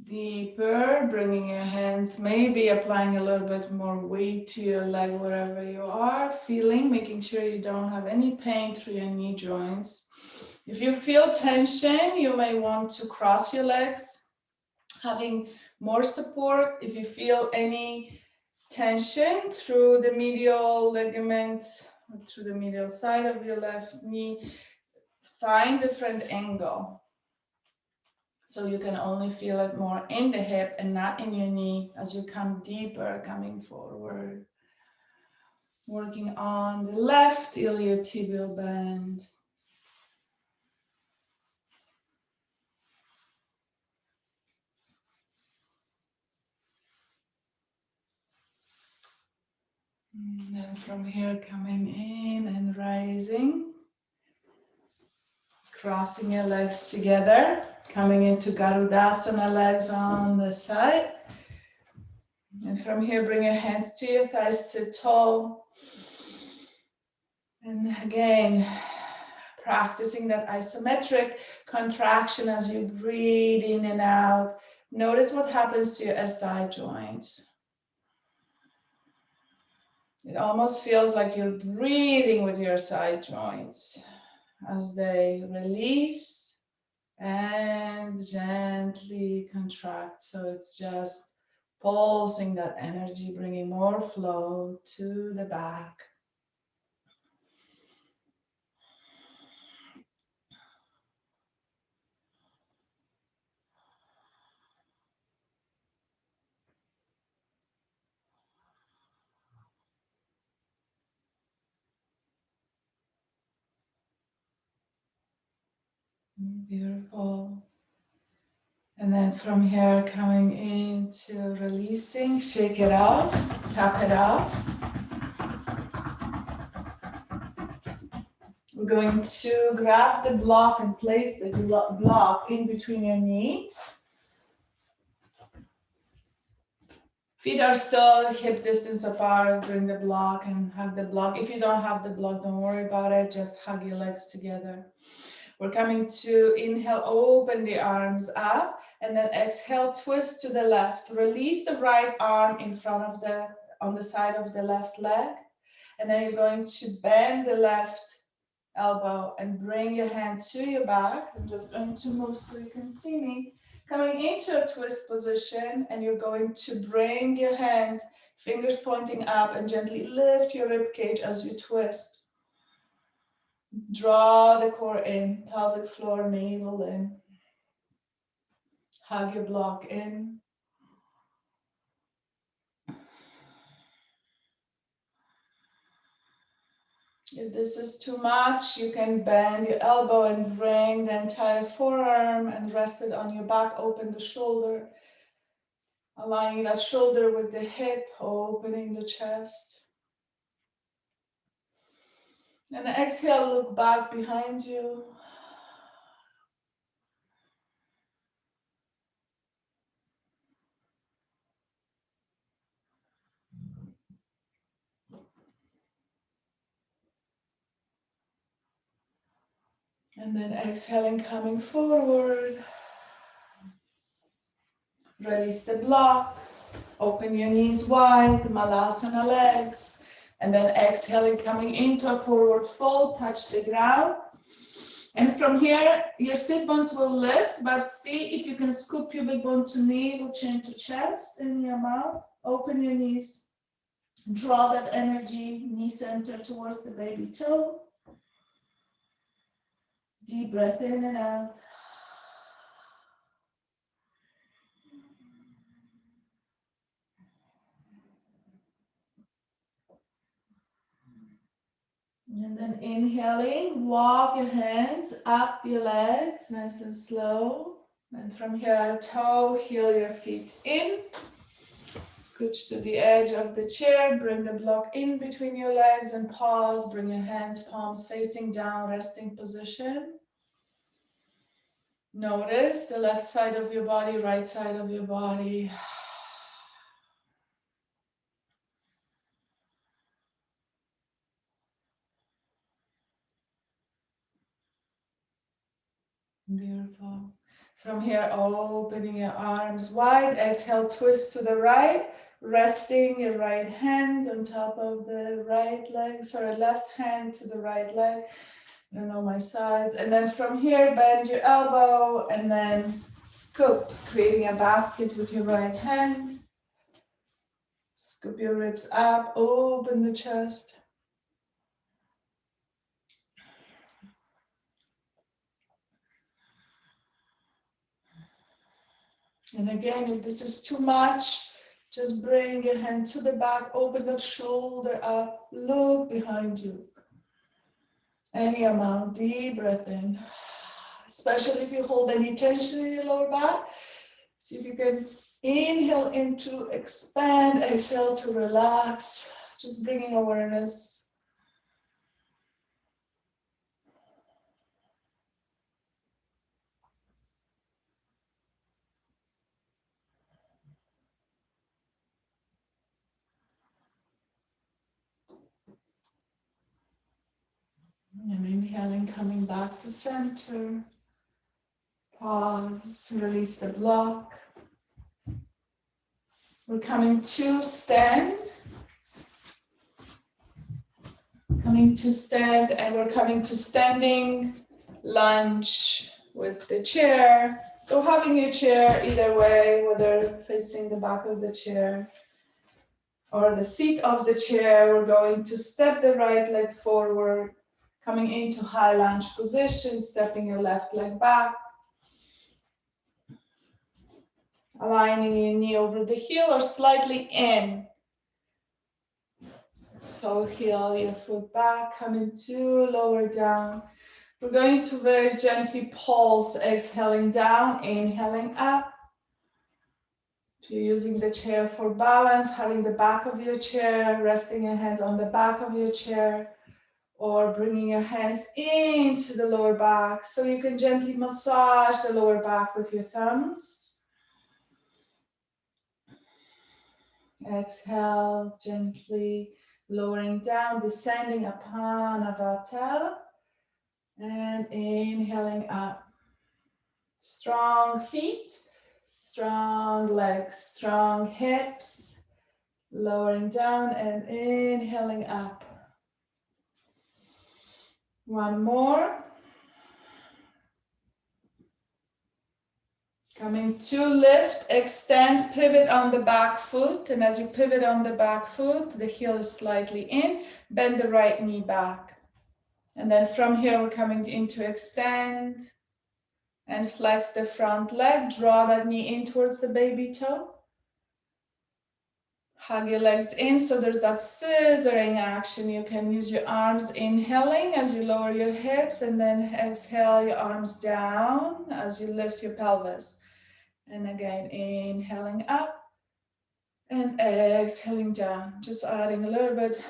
deeper, bringing your hands, maybe applying a little bit more weight to your leg wherever you are, feeling, making sure you don't have any pain through your knee joints. If you feel tension, you may want to cross your legs, having more support. If you feel any tension through the medial ligament, through the medial side of your left knee, find different angle. So you can only feel it more in the hip and not in your knee as you come deeper, coming forward. Working on the left iliotibial band. And then from here, coming in and rising. Crossing your legs together, coming into Garudasana, legs on the side. And from here, bring your hands to your thighs, sit tall. And again, practicing that isometric contraction as you breathe in and out. Notice what happens to your SI joints. It almost feels like you're breathing with your side joints as they release and gently contract. So it's just pulsing that energy, bringing more flow to the back. Beautiful. And then from here, coming into releasing, shake it off, tap it off. We're going to grab the block and place the block in between your knees. Feet are still hip distance apart. Bring the block and hug the block. If you don't have the block, don't worry about it. Just hug your legs together. We're coming to inhale, open the arms up, and then exhale, twist to the left. Release the right arm in front of on the side of the left leg. And then you're going to bend the left elbow and bring your hand to your back. I'm just going to move so you can see me. Coming into a twist position, and you're going to bring your hand, fingers pointing up, and gently lift your rib cage as you twist. Draw the core in, pelvic floor, navel in. Hug your block in. If this is too much, you can bend your elbow and bring the entire forearm and rest it on your back. Open the shoulder, aligning that shoulder with the hip, opening the chest. And exhale, look back behind you. And then exhaling, coming forward. Release the block. Open your knees wide, Malasana legs. And then exhaling, coming into a forward fold, touch the ground. And from here, your sit bones will lift, but see if you can scoop your big bone to knee, or chin to chest in your mouth. Open your knees. Draw that energy, knee center towards the baby toe. Deep breath in and out. And then inhaling, walk your hands up your legs, nice and slow. And from here, toe, heel your feet in. Scooch to the edge of the chair, bring the block in between your legs and pause. Bring your hands, palms facing down, resting position. Notice the left side of your body, right side of your body. Beautiful. From here, opening your arms wide. Exhale, twist to the right. Resting your right hand on top of the right leg. Sorry, left hand to the right leg. I don't know my sides. And then from here, bend your elbow and then scoop, creating a basket with your right hand. Scoop your ribs up, open the chest. And again, if this is too much, just bring your hand to the back, open the shoulder up, look behind you. Any amount, deep breath in. Especially if you hold any tension in your lower back. See if you can inhale in to expand, exhale to relax. Just bringing awareness. And inhaling, coming back to center. Pause, release the block. We're coming to stand. Coming to stand, and we're coming to standing lunge with the chair. So having your chair either way, whether facing the back of the chair or the seat of the chair, we're going to step the right leg forward, coming into high lunge position, stepping your left leg back, aligning your knee over the heel or slightly in. Toe heel your foot back, coming to lower down. We're going to very gently pulse, exhaling down, inhaling up. If you're using the chair for balance, having the back of your chair, resting your hands on the back of your chair, or bringing your hands into the lower back. So you can gently massage the lower back with your thumbs. Exhale, gently lowering down, descending upon Avata. And inhaling up. Strong feet, strong legs, strong hips. Lowering down and inhaling up. One more. Coming to lift, extend, pivot on the back foot. And as you pivot on the back foot, the heel is slightly in. Bend the right knee back. And then from here, we're coming into extend and flex the front leg. Draw that knee in towards the baby toe. Hug your legs in, so there's that scissoring action. You can use your arms inhaling as you lower your hips, and then exhale your arms down as you lift your pelvis. And again, inhaling up and exhaling down. Just adding a little bit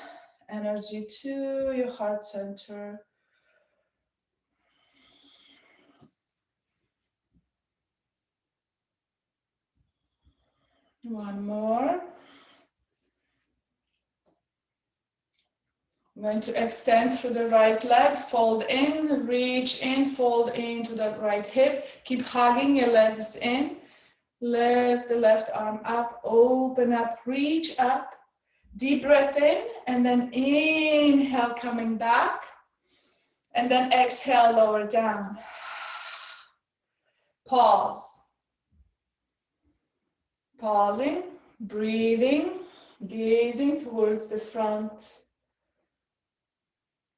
energy to your heart center. One more. I'm going to extend through the right leg, fold in, reach in, fold into that right hip. Keep hugging your legs in. Lift the left arm up, open up, reach up. Deep breath in, and then inhale, coming back. And then exhale, lower down. Pause. Pausing, breathing, gazing towards the front.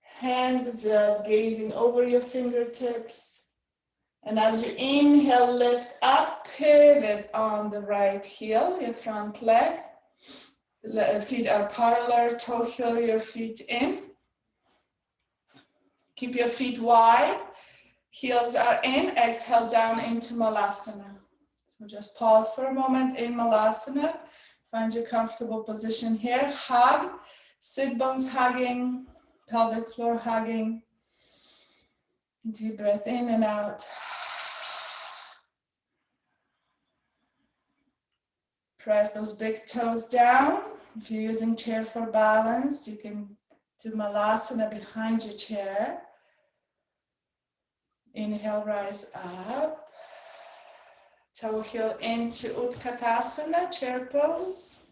Hand just gazing over your fingertips. And as you inhale, lift up, pivot on the right heel, your front leg. Feet are parallel, toe heel your feet in. Keep your feet wide, heels are in, exhale down into Malasana. So just pause for a moment in Malasana. Find your comfortable position here. Hug, sit bones hugging, pelvic floor hugging. Deep breath in and out. Press those big toes down. If you're using chair for balance, you can do Malasana behind your chair. Inhale, rise up. Toe heel into Utkatasana, chair pose.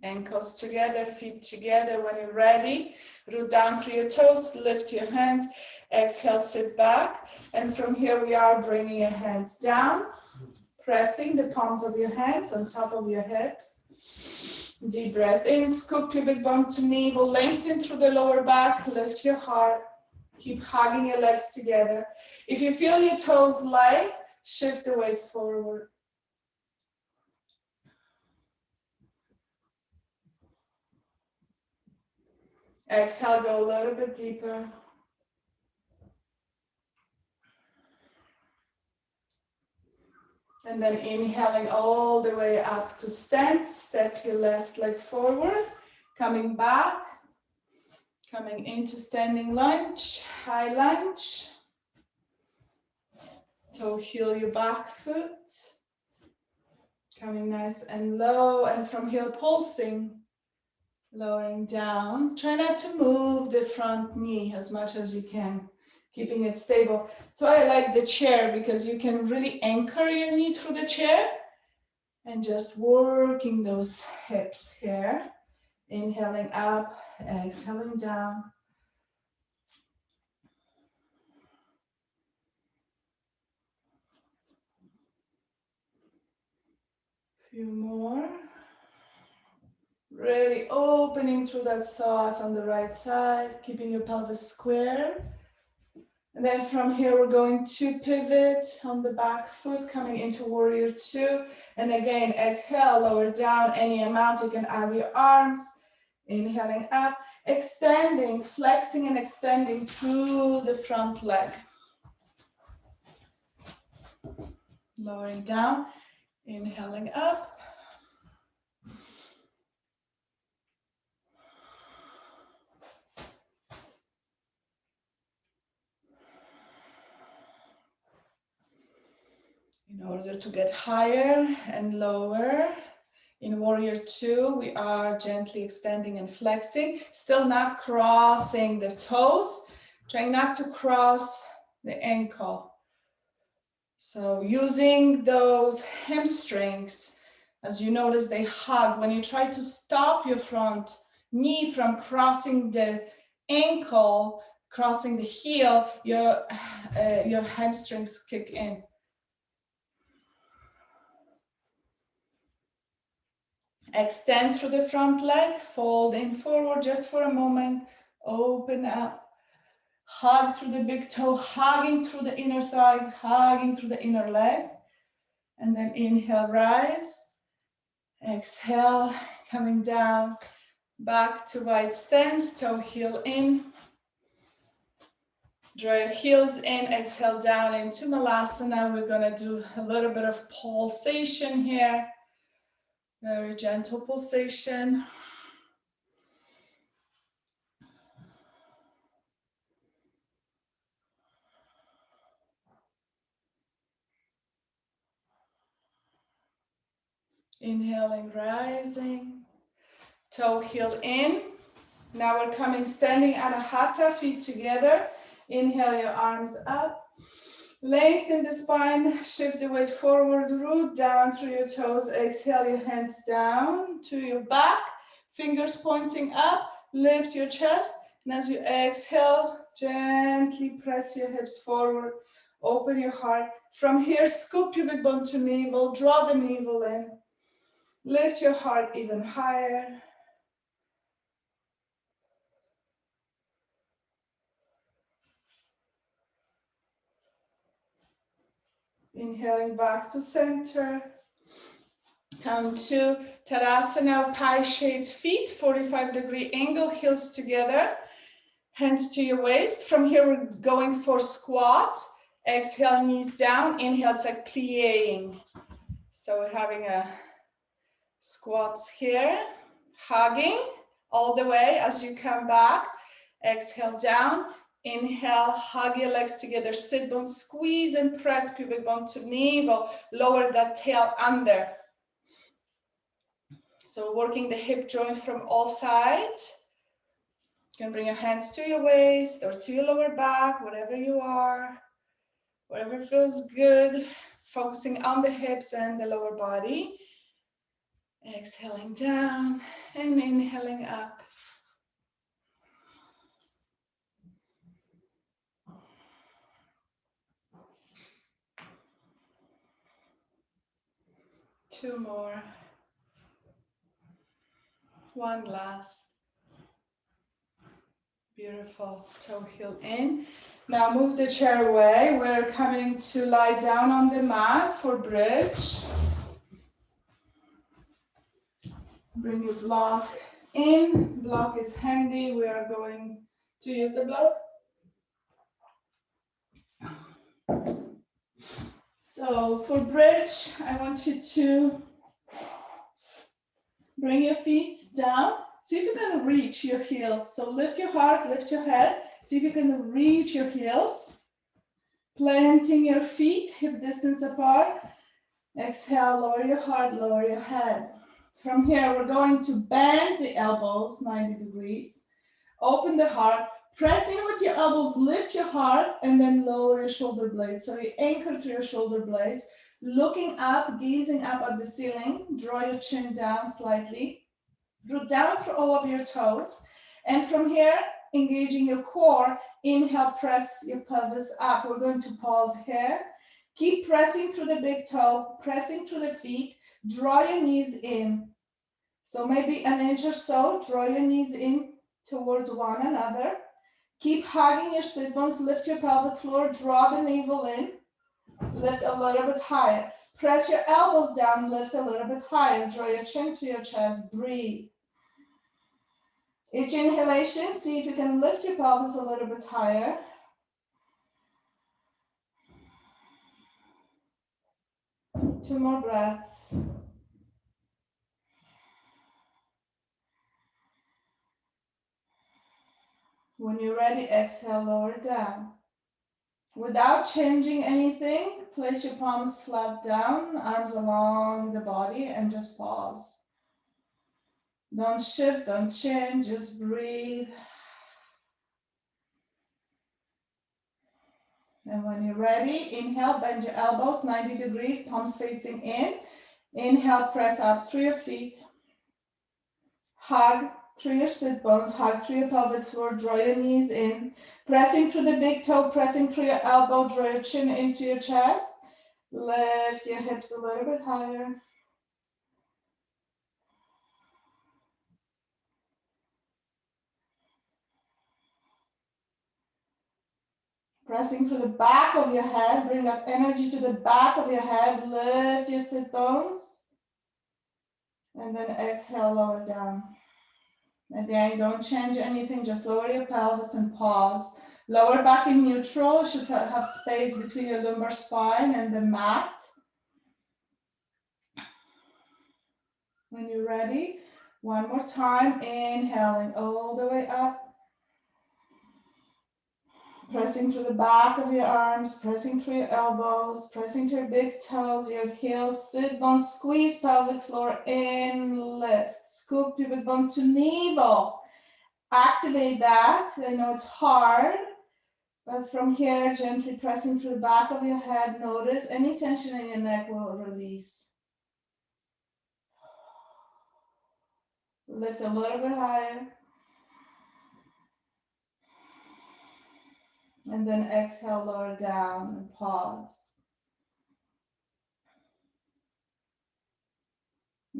Ankles together, feet together. When you're ready, root down through your toes, lift your hands. Exhale, sit back. And from here we are bringing your hands down, pressing the palms of your hands on top of your hips. Deep breath in, scoop pubic bone to navel, lengthen through the lower back, lift your heart. Keep hugging your legs together. If you feel your toes light, shift the weight forward. Exhale, go a little bit deeper. And then inhaling all the way up to stand. Step your left leg forward. Coming back. Coming into standing lunge, high lunge. Toe heel your back foot. Coming nice and low, and from here pulsing, lowering down. Try not to move the front knee as much as you can, keeping it stable. So I like the chair because you can really anchor your knee through the chair and just working those hips here. Inhaling up, exhaling down. Few more. Really opening through that psoas on the right side, keeping your pelvis square. And then from here, we're going to pivot on the back foot, coming into warrior two. And again, exhale, lower down any amount. You can add your arms. Inhaling up, extending, flexing and extending through the front leg. Lowering down, inhaling up. In order to get higher and lower, in warrior two, we are gently extending and flexing, still not crossing the toes, trying not to cross the ankle. So using those hamstrings, as you notice, they hug. When you try to stop your front knee from crossing the ankle, crossing the heel, your hamstrings kick in. Extend through the front leg, fold in forward just for a moment, open up, hug through the big toe, hugging through the inner thigh, hugging through the inner leg, and then inhale, rise, exhale, coming down, back to wide stance, toe heel in, draw your heels in, exhale down into Malasana. We're gonna do a little bit of pulsation here, very gentle pulsation. Inhaling, rising, toe heel in. Now we're coming standing Anahata, feet together. Inhale your arms up. Lengthen the spine, shift the weight forward, root down through your toes. Exhale your hands down to your back, fingers pointing up, lift your chest. And as you exhale, gently press your hips forward, open your heart. From here, scoop your big bone to navel, draw the navel in. Lift your heart even higher. Inhaling back to center. Come to Tadasana, pie-shaped feet, 45-degree angle, heels together, hands to your waist. From here, we're going for squats. Exhale, knees down. Inhale, it's like plieing. So we're having a squats here, hugging all the way as you come back. Exhale, down. Inhale, hug your legs together, sit bones, squeeze and press pubic bone to navel, lower that tail under. So working the hip joint from all sides. You can bring your hands to your waist or to your lower back, wherever you are, wherever feels good. Focusing on the hips and the lower body. Exhaling down and inhaling up. Two more. One last. Beautiful. Toe heel in. Now move the chair away. We're coming to lie down on the mat for bridge. Bring your block in. Block is handy. We are going to use the block. So for bridge, I want you to bring your feet down. See if you can reach your heels. So lift your heart, lift your head. See if you can reach your heels. Planting your feet, hip distance apart. Exhale, lower your heart, lower your head. From here, we're going to bend the elbows 90 degrees. Open the heart. Press in with your elbows, lift your heart, and then lower your shoulder blades. So you anchor to your shoulder blades. Looking up, gazing up at the ceiling. Draw your chin down slightly. Root down through all of your toes. And from here, engaging your core, inhale, press your pelvis up. We're going to pause here. Keep pressing through the big toe, pressing through the feet. Draw your knees in. So maybe an inch or so, draw your knees in towards one another. Keep hugging your sit bones, lift your pelvic floor, draw the navel in, lift a little bit higher. Press your elbows down, lift a little bit higher, draw your chin to your chest, breathe. Each inhalation, see if you can lift your pelvis a little bit higher. Two more breaths. When you're ready, exhale, lower down. Without changing anything, place your palms flat down, arms along the body, and just pause. Don't shift, don't change, just breathe. And when you're ready, inhale, bend your elbows 90 degrees, palms facing in. Inhale, press up through your feet. Hug through your sit bones, hug through your pelvic floor, draw your knees in. Pressing through the big toe, pressing through your elbow, draw your chin into your chest. Lift your hips a little bit higher. Pressing through the back of your head, bring that energy to the back of your head, lift your sit bones. And then exhale, lower down. Again, don't change anything, just lower your pelvis and pause. Lower back in neutral, should have space between your lumbar spine and the mat. When you're ready, one more time, inhaling all the way up. Pressing through the back of your arms, pressing through your elbows, pressing through your big toes, your heels, sit bones, squeeze pelvic floor in, lift. Scoop pivot bone to navel. Activate that. I know it's hard, but from here, gently pressing through the back of your head, notice any tension in your neck will release. Lift a little bit higher. And then exhale, lower down and pause.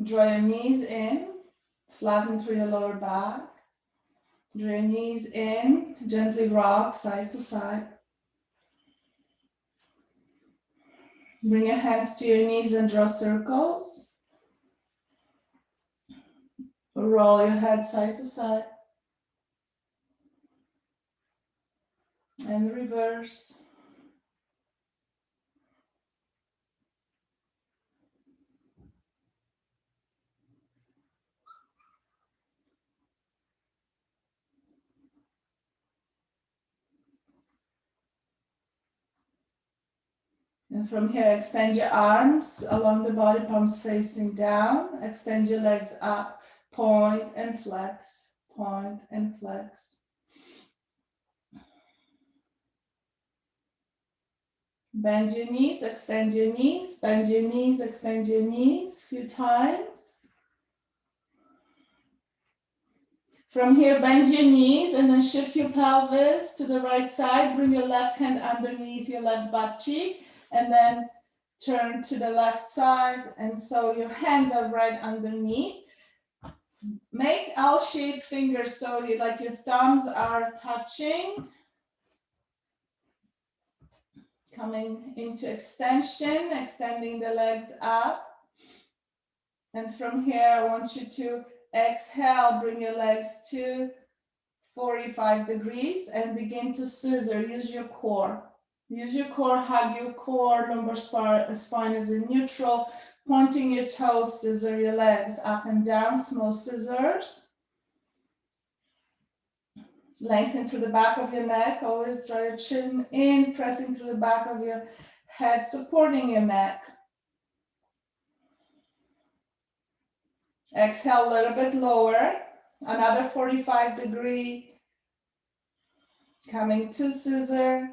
Draw your knees in, flatten through your lower back. Draw your knees in, gently rock side to side. Bring your hands to your knees and draw circles. Roll your head side to side. And reverse. And from here, extend your arms along the body, palms facing down. Extend your legs up, point and flex, point and flex. Bend your knees, extend your knees, bend your knees, extend your knees a few times. From here, bend your knees and then shift your pelvis to the right side. Bring your left hand underneath your left butt cheek and then turn to the left side. And so your hands are right underneath. Make L-shaped fingers so like your thumbs are touching. Coming into extension, extending the legs up. And from here, I want you to exhale, bring your legs to 45 degrees and begin to scissor. Use your core. Use your core, hug your core, lumbar spine is in neutral. Pointing your toes, scissor your legs up and down, small scissors. Lengthen through the back of your neck, always draw your chin in, pressing through the back of your head, supporting your neck. Exhale a little bit lower, another 45-degree, coming to scissor.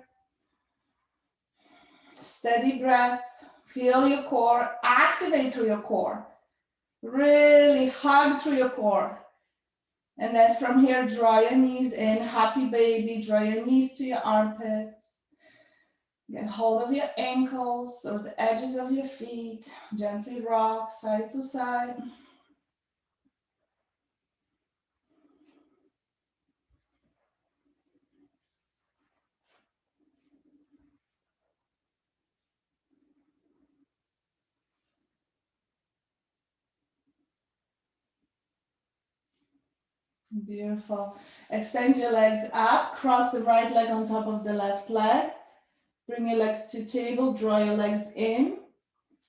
Steady breath, feel your core, activate through your core. Really hug through your core. And then from here, draw your knees in, happy baby, draw your knees to your armpits. Get hold of your ankles or the edges of your feet. Gently rock side to side. Beautiful. Extend your legs up, cross the right leg on top of the left leg. Bring your legs to table, draw your legs in.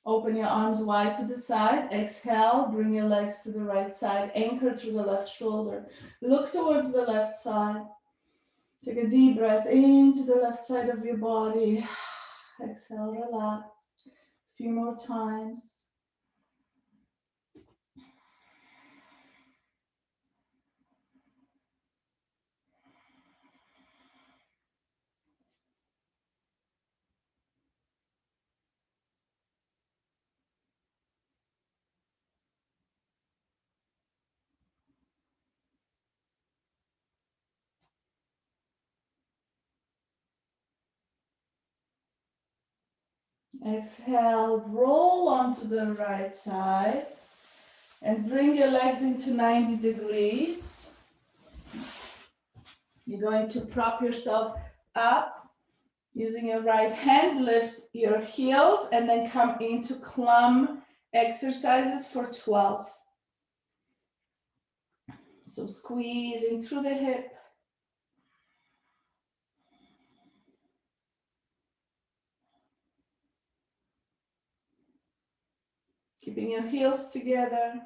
Open your arms wide to the side. Exhale, bring your legs to the right side. Anchor through the left shoulder. Look towards the left side. Take a deep breath into the left side of your body. Exhale, relax. A few more times. Exhale, roll onto the right side and bring your legs into 90 degrees. You're going to prop yourself up using your right hand, lift your heels and then come into climb exercises for 12. So squeezing through the hip. Keeping your heels together.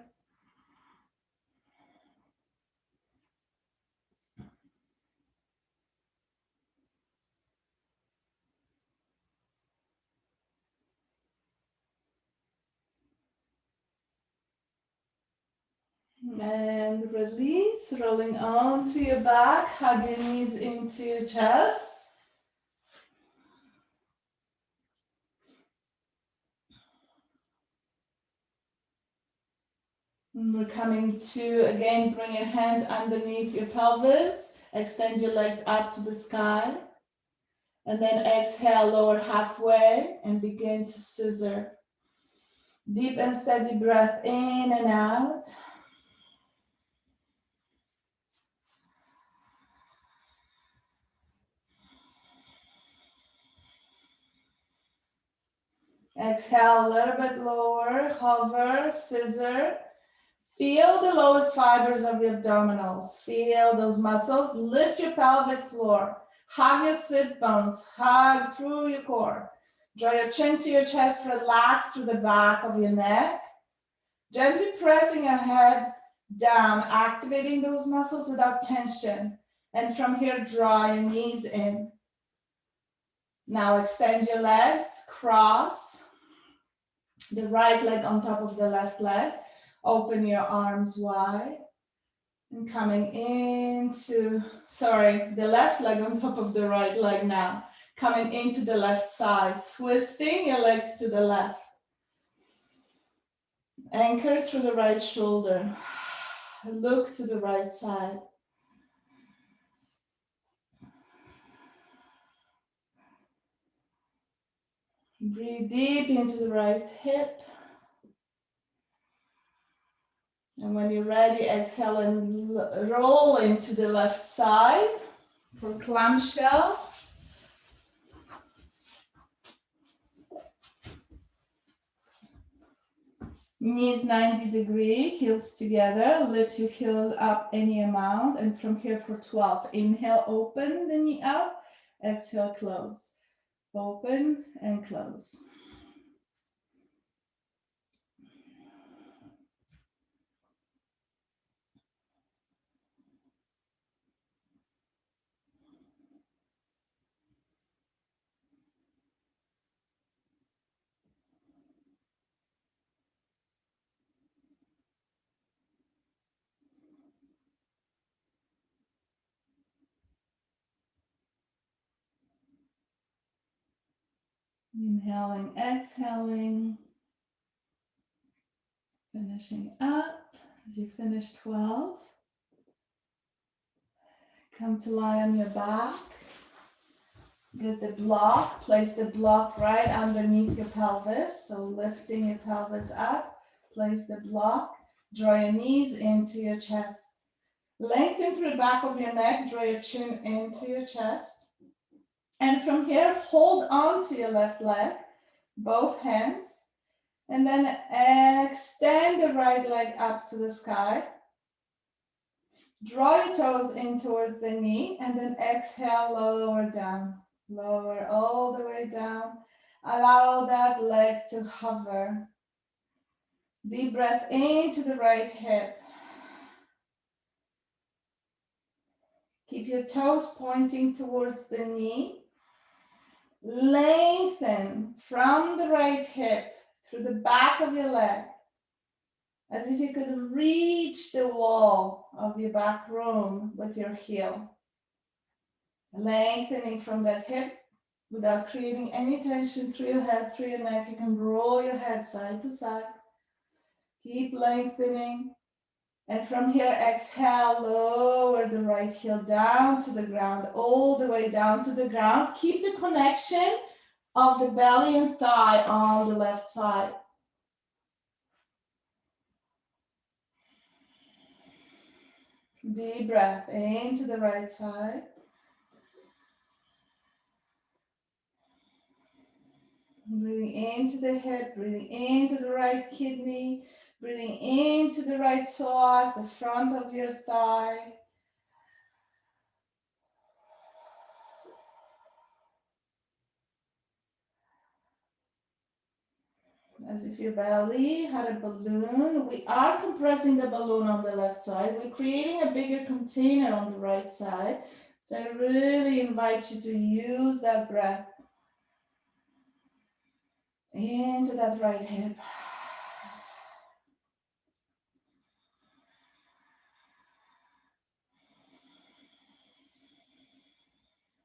And release, rolling onto your back, hug your knees into your chest. And we're coming to, again, bring your hands underneath your pelvis. Extend your legs up to the sky. And then exhale, lower halfway and begin to scissor. Deep and steady breath in and out. Exhale, a little bit lower, hover, scissor. Feel the lowest fibers of your abdominals. Feel those muscles. Lift your pelvic floor. Hug your sit bones. Hug through your core. Draw your chin to your chest. Relax through the back of your neck. Gently pressing your head down, activating those muscles without tension. And from here, draw your knees in. Now extend your legs, cross the right leg on top of the left leg. Open your arms wide. And coming into, the left leg on top of the right leg now. Coming into the left side, twisting your legs to the left. Anchor through the right shoulder. Look to the right side. Breathe deep into the right hip. And when you're ready, exhale and roll into the left side for clamshell. Knees 90 degrees, heels together. Lift your heels up any amount. And from here for 12. Inhale, open the knee up. Exhale, close. Open and close. Inhaling, exhaling. Finishing up. As you finish 12, come to lie on your back. Get the block, place the block right underneath your pelvis. So lifting your pelvis up, place the block, draw your knees into your chest. Lengthen through the back of your neck, draw your chin into your chest. And from here, hold on to your left leg, both hands. And then extend the right leg up to the sky. Draw your toes in towards the knee and then exhale, lower down. Lower all the way down. Allow that leg to hover. Deep breath into the right hip. Keep your toes pointing towards the knee. Lengthen from the right hip through the back of your leg, as if you could reach the wall of your back room with your heel. Lengthening from that hip without creating any tension through your head, through your neck. You can roll your head side to side. Keep lengthening. And from here, exhale, lower the right heel down to the ground, all the way down to the ground. Keep the connection of the belly and thigh on the left side. Deep breath into the right side. Breathing into the hip, breathing into the right kidney, breathing into the right psoas, the front of your thigh. As if your belly had a balloon. We are compressing the balloon on the left side. We're creating a bigger container on the right side. So I really invite you to use that breath into that right hip.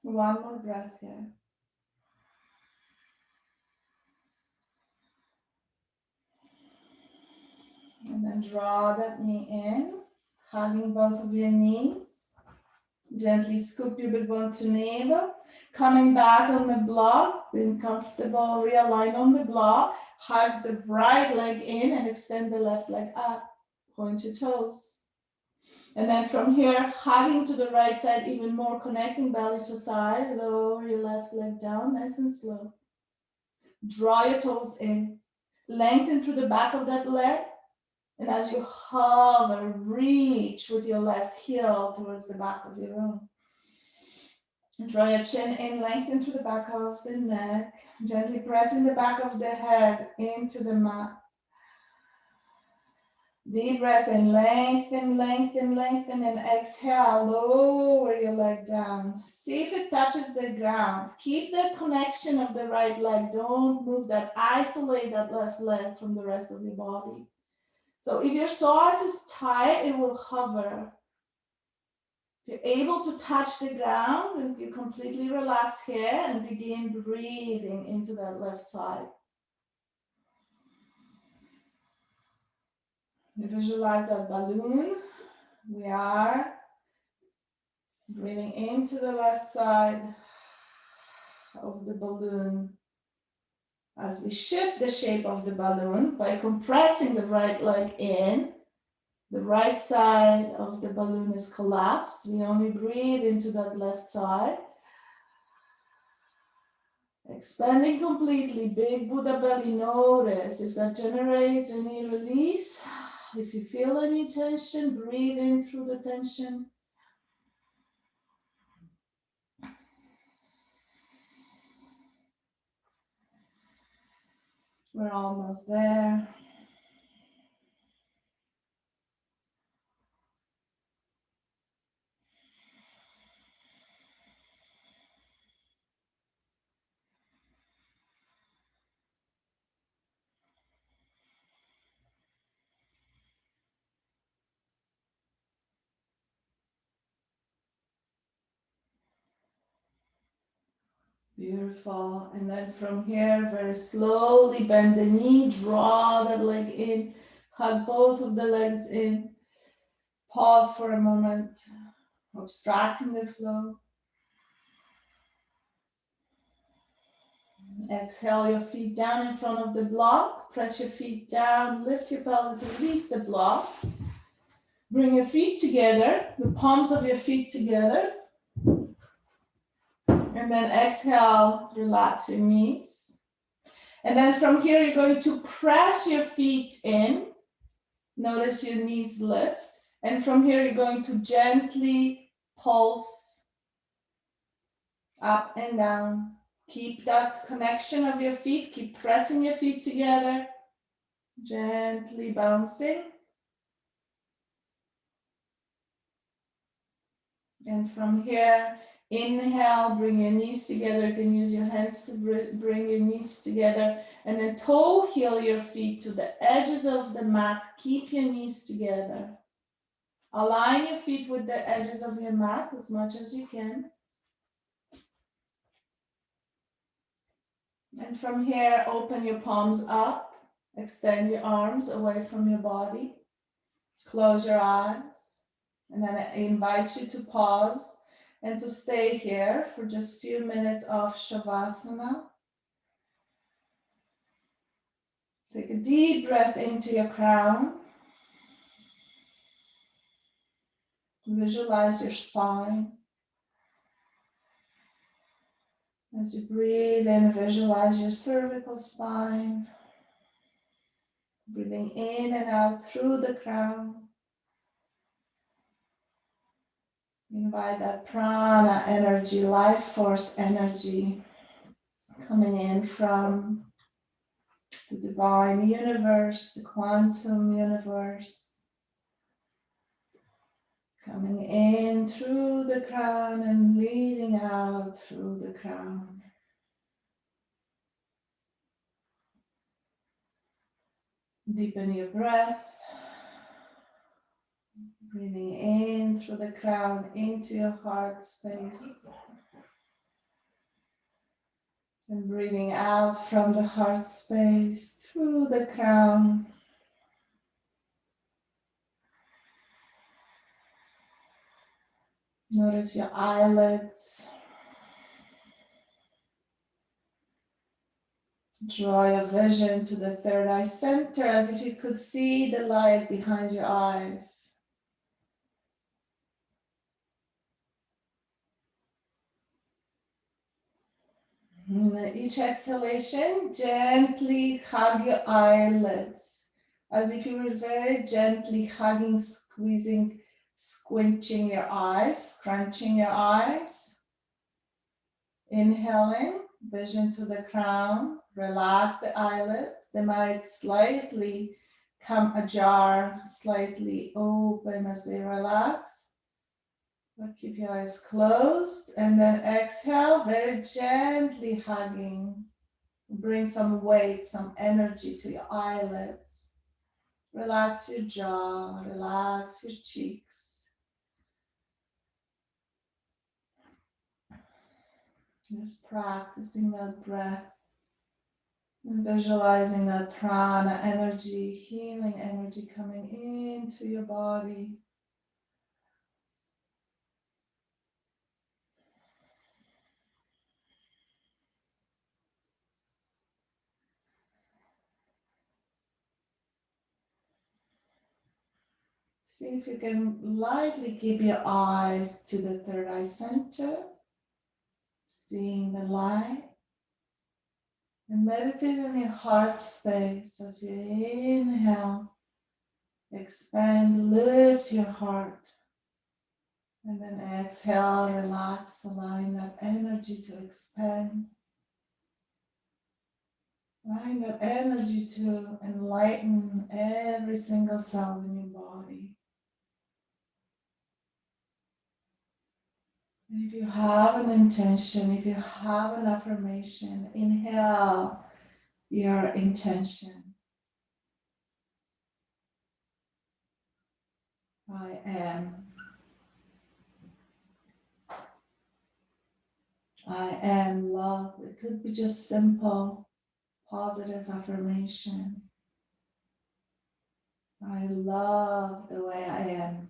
One more breath here. And then draw that knee in, hugging both of your knees. Gently scoop your big bone to navel. Coming back on the block, being comfortable, realign on the block. Hug the right leg in and extend the left leg up. Point your toes. And then from here, hugging to the right side even more, connecting belly to thigh. Lower your left leg down, nice and slow. Draw your toes in. Lengthen through the back of that leg. And as you hover, reach with your left heel towards the back of your room. Draw your chin in, lengthen through the back of the neck. Gently pressing the back of the head into the mat. Deep breath in, lengthen, lengthen, lengthen, and exhale, lower your leg down. See if it touches the ground. Keep the connection of the right leg. Don't move that. Isolate that left leg from the rest of your body. So if your psoas is tight, it will hover. If you're able to touch the ground, then you completely relax here and begin breathing into that left side. You visualize that balloon. We are breathing into the left side of the balloon. As we shift the shape of the balloon by compressing the right leg in, the right side of the balloon is collapsed. We only breathe into that left side. Expanding completely, big Buddha belly. Notice if that generates any release. If you feel any tension, breathe in through the tension. We're almost there. Beautiful. And then from here, very slowly bend the knee, draw that leg in, hug both of the legs in. Pause for a moment, abstracting the flow. Exhale your feet down in front of the block. Press your feet down, lift your pelvis, release the block. Bring your feet together, the palms of your feet together. And then exhale, relax your knees. And then from here, you're going to press your feet in. Notice your knees lift. And from here, you're going to gently pulse up and down. Keep that connection of your feet. Keep pressing your feet together. Gently bouncing. And from here, Inhale, bring your knees together. You can use your hands to bring your knees together. And then toe heel your feet to the edges of the mat. Keep your knees together. Align your feet with the edges of your mat as much as you can. And from here, open your palms up. Extend your arms away from your body. Close your eyes. And then I invite you to pause and to stay here for just a few minutes of Shavasana. Take a deep breath into your crown. Visualize your spine. As you breathe in, visualize your cervical spine. Breathing in and out through the crown. Invite that prana energy, life force energy coming in from the divine universe, the quantum universe. Coming in through the crown and leading out through the crown. Deepen your breath. Breathing in through the crown into your heart space. And breathing out from the heart space through the crown. Notice your eyelids. Draw your vision to the third eye center as if you could see the light behind your eyes. Each exhalation, gently hug your eyelids as if you were very gently hugging, squeezing, squinching your eyes, scrunching your eyes. Inhaling, vision to the crown, relax the eyelids. They might slightly come ajar, slightly open as they relax. But keep your eyes closed and then exhale, very gently hugging. Bring some weight, some energy to your eyelids. Relax your jaw, relax your cheeks. Just practicing that breath and visualizing that prana energy, healing energy coming into your body. See if you can lightly keep your eyes to the third eye center, seeing the light. And meditate on your heart space as you inhale, expand, lift your heart. And then exhale, relax, allowing that energy to expand. Allowing that energy to enlighten every single cell in your body. And if you have an intention, if you have an affirmation, inhale your intention. I am. I am love. It could be just simple, positive affirmation. I love the way I am.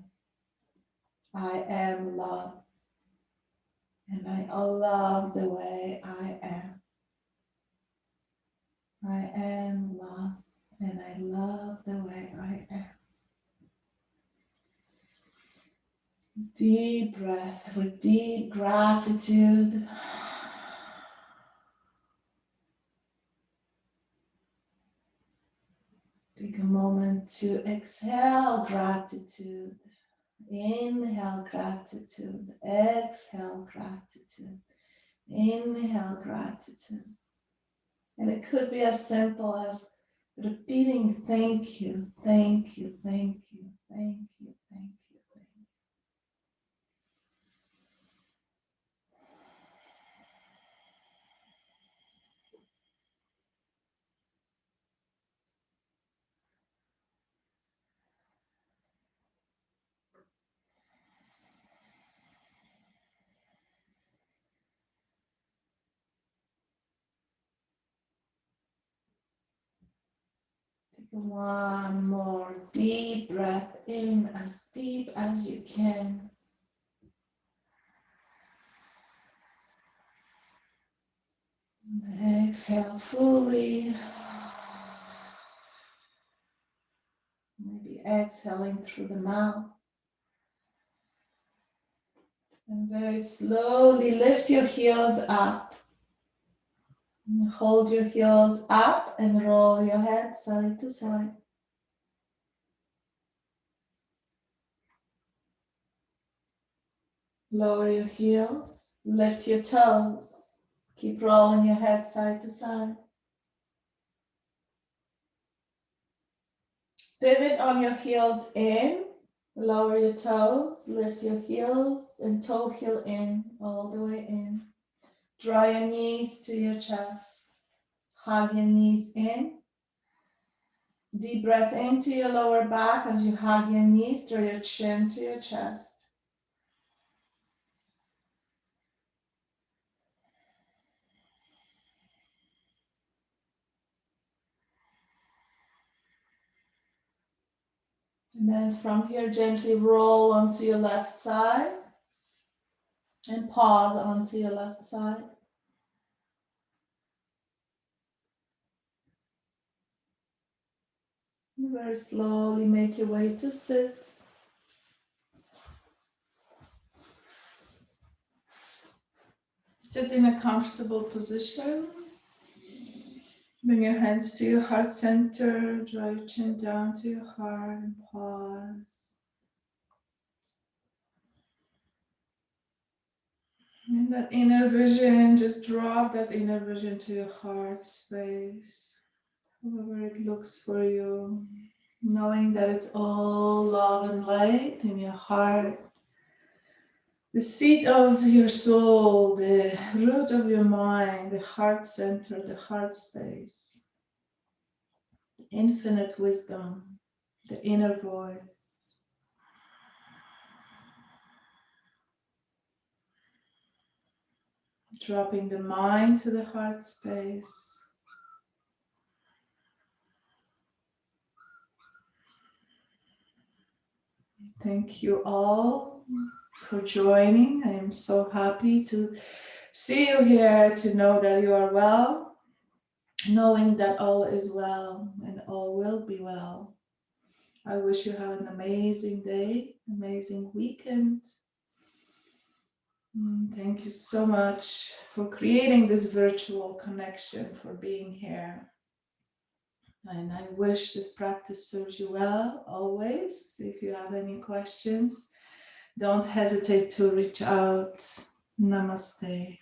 I am love. And I love the way I am. I am love. And I love the way I am. Deep breath with deep gratitude. Take a moment to exhale gratitude. Inhale gratitude. Exhale gratitude. Inhale gratitude. And it could be as simple as repeating thank you, thank you, thank you, thank you, thank you, thank you. One more deep breath in, as deep as you can. And exhale fully. Maybe exhaling through the mouth. And very slowly lift your heels up. And hold your heels up and roll your head side to side. Lower your heels, lift your toes. Keep rolling your head side to side. Pivot on your heels in, lower your toes, lift your heels and toe heel in, all the way in. Draw your knees to your chest. Hug your knees in. Deep breath into your lower back as you hug your knees, draw your chin to your chest. And then from here, gently roll onto your left side and pause onto your left side. Very slowly make your way to sit. Sit in a comfortable position. Bring your hands to your heart center. Draw your chin down to your heart and pause. And that inner vision, just drop that inner vision to your heart space. However it looks for you. Knowing that it's all love and light in your heart. The seat of your soul, the root of your mind, the heart center, the heart space. Infinite wisdom, the inner voice. Dropping the mind to the heart space. Thank you all for joining. I am so happy to see you here, to know that you are well, knowing that all is well and all will be well. I wish you have an amazing day, amazing weekend. Thank you so much for creating this virtual connection, for being here. And I wish this practice serves you well always. If you have any questions, don't hesitate to reach out. Namaste.